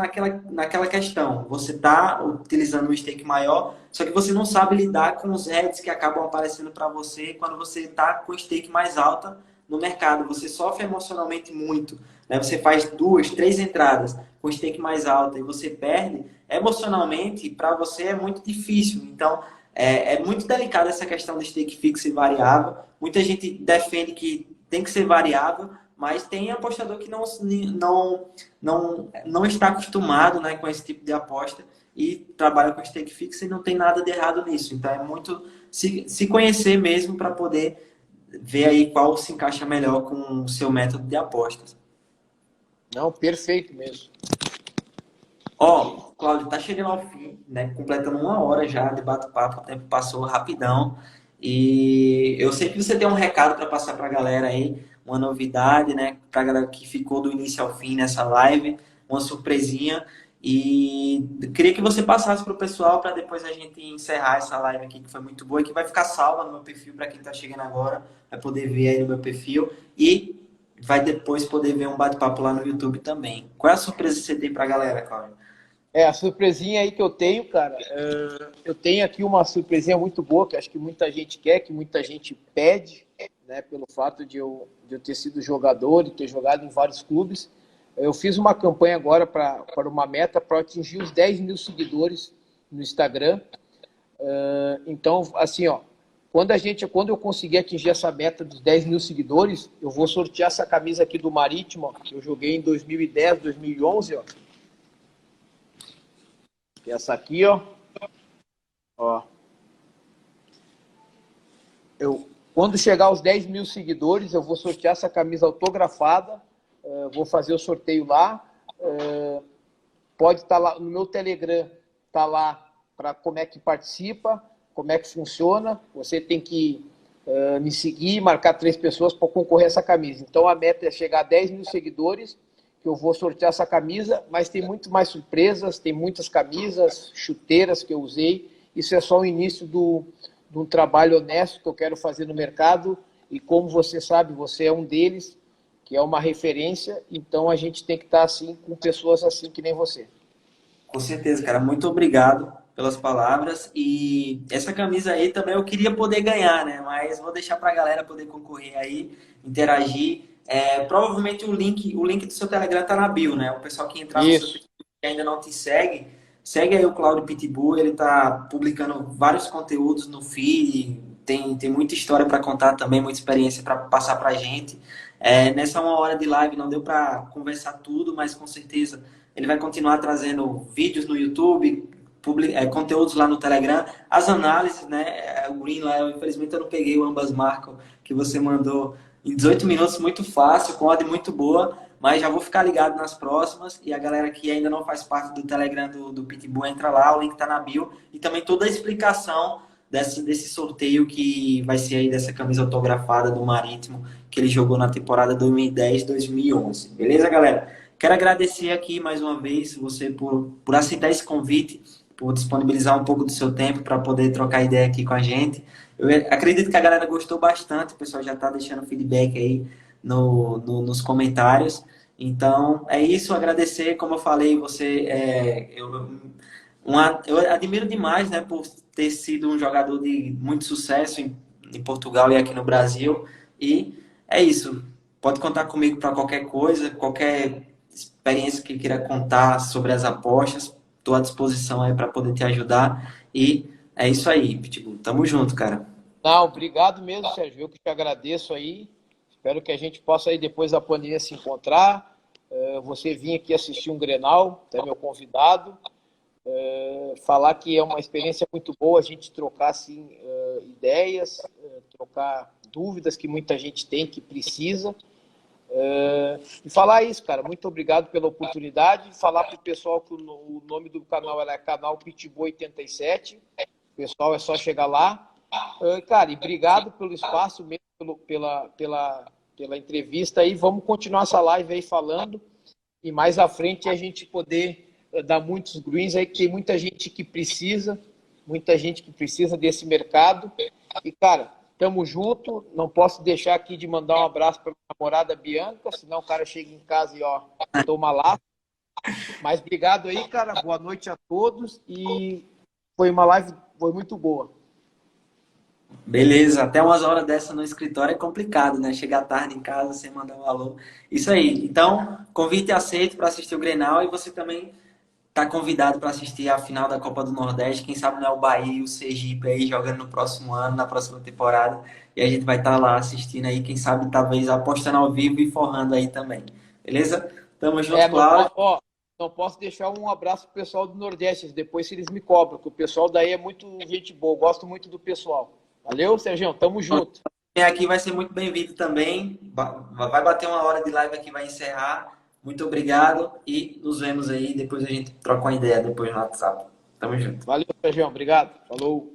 Speaker 1: naquela questão, você está utilizando um stake maior, só que você não sabe lidar com os heads que acabam aparecendo para você quando você está com stake mais alta no mercado. Você sofre emocionalmente muito, né? Você faz 2, 3 entradas com stake mais alta e você perde, emocionalmente, para você é muito difícil. Então, é muito delicada essa questão do stake fixo e variável. Muita gente defende que tem que ser variável, mas tem apostador que não está acostumado, né, com esse tipo de aposta e trabalha com stake fixo e não tem nada de errado nisso. Então, é muito se conhecer mesmo para poder ver aí qual se encaixa melhor com o seu método de apostas.
Speaker 2: Não, perfeito mesmo.
Speaker 1: Ó, Cláudio, tá chegando ao fim, né? Completando 1 hora já de bate-papo, o tempo passou rapidão. E eu sei que você tem um recado para passar para a galera aí, uma novidade, né? Para a galera que ficou do início ao fim nessa live, uma surpresinha. E queria que você passasse para o pessoal para depois a gente encerrar essa live aqui, que foi muito boa e que vai ficar salva no meu perfil para quem está chegando agora, vai poder ver aí no meu perfil e vai depois poder ver um bate-papo lá no YouTube também. Qual é a surpresa que você tem para a galera, Cláudio?
Speaker 2: A surpresinha aí que eu tenho, cara, eu tenho aqui uma surpresinha muito boa, que acho que muita gente quer, que muita gente pede, né, pelo fato de eu ter sido jogador e ter jogado em vários clubes. Eu fiz uma campanha agora para uma meta para atingir os 10 mil seguidores no Instagram. Então, assim, ó, quando eu conseguir atingir essa meta dos 10 mil seguidores, eu vou sortear essa camisa aqui do Marítimo, ó, que eu joguei em 2010, 2011, ó. Essa aqui, ó. Ó. Quando chegar aos 10 mil seguidores, eu vou sortear essa camisa autografada. Vou fazer o sorteio lá. Pode estar lá no meu Telegram, tá lá para como é que participa, como é que funciona. Você tem que me seguir, marcar 3 pessoas para concorrer a essa camisa. Então a meta é chegar a 10 mil seguidores, que eu vou sortear essa camisa, mas tem muito mais surpresas, tem muitas camisas, chuteiras que eu usei. Isso é só o início de um trabalho honesto que eu quero fazer no mercado. E como você sabe, você é um deles, que é uma referência, então a gente tem que estar assim com pessoas assim que nem você.
Speaker 1: Com certeza, cara. Muito obrigado pelas palavras. E essa camisa aí também eu queria poder ganhar, né? Mas vou deixar para a galera poder concorrer aí, interagir. Provavelmente o link do seu Telegram tá na bio, né? O pessoal que entrar no seu
Speaker 2: Isso.
Speaker 1: perfil e ainda não te segue, segue aí o Claudio Pitbull. Ele tá publicando vários conteúdos no feed. Tem muita história para contar também, muita experiência para passar para a gente. Nessa 1 hora de live não deu para conversar tudo, mas com certeza ele vai continuar trazendo vídeos no YouTube, conteúdos lá no Telegram, as análises, né? O Green lá, infelizmente eu não peguei o ambas marcam que você mandou em 18 minutos, muito fácil, com ordem muito boa, mas já vou ficar ligado nas próximas. E a galera que ainda não faz parte do Telegram do Pitbull, entra lá, o link tá na bio. E também toda a explicação desse sorteio que vai ser aí dessa camisa autografada do Marítimo, que ele jogou na temporada 2010-2011. Beleza, galera? Quero agradecer aqui mais uma vez você por aceitar esse convite, por disponibilizar um pouco do seu tempo para poder trocar ideia aqui com a gente. Eu acredito que a galera gostou bastante, o pessoal já está deixando feedback aí nos comentários. Então, é isso, agradecer, como eu falei, você, eu admiro demais, né, por ter sido um jogador de muito sucesso em Portugal e aqui no Brasil. E é isso, pode contar comigo para qualquer coisa, qualquer experiência que queira contar sobre as apostas, estou à disposição aí para poder te ajudar. E é isso aí, Pitbull. Tamo junto, cara.
Speaker 2: Não, obrigado mesmo, Sérgio. Eu que te agradeço aí. Espero que a gente possa aí depois da pandemia se encontrar. Você vir aqui assistir um Grenal, é meu convidado. Falar que é uma experiência muito boa a gente trocar assim, ideias, trocar dúvidas que muita gente tem, que precisa. E falar isso, cara. Muito obrigado pela oportunidade. Falar para o pessoal que o nome do canal é canal Pitbull 87. O pessoal é só chegar lá. Cara, e obrigado pelo espaço, mesmo pela entrevista aí. Vamos continuar essa live aí falando. E mais à frente a gente poder dar muitos greens aí, que tem muita gente que precisa desse mercado. E, cara, tamo junto. Não posso deixar aqui de mandar um abraço para minha namorada Bianca, senão o cara chega em casa e, ó, toma lá. Mas obrigado aí, cara. Boa noite a todos. E foi uma live, foi muito boa.
Speaker 1: Beleza, até umas horas dessa no escritório é complicado, né? Chegar tarde em casa sem mandar um alô. Isso aí. Então, convite aceito para assistir o Grenal e você também tá convidado para assistir a final da Copa do Nordeste. Quem sabe não é o Bahia e o Sergipe aí jogando no próximo ano, na próxima temporada. E a gente vai estar lá assistindo aí, quem sabe talvez apostando ao vivo e forrando aí também. Beleza? Tamo junto, Cláudio.
Speaker 2: Não posso deixar um abraço pro pessoal do Nordeste, depois se eles me cobram, que o pessoal daí é muito gente boa, eu gosto muito do pessoal. Valeu, Sergião, tamo junto.
Speaker 1: Quem aqui vai ser muito bem-vindo também. Vai bater uma hora de live aqui, vai encerrar. Muito obrigado e nos vemos aí. Depois a gente troca uma ideia depois no WhatsApp. Tamo junto.
Speaker 2: Valeu, Sergião, obrigado. Falou.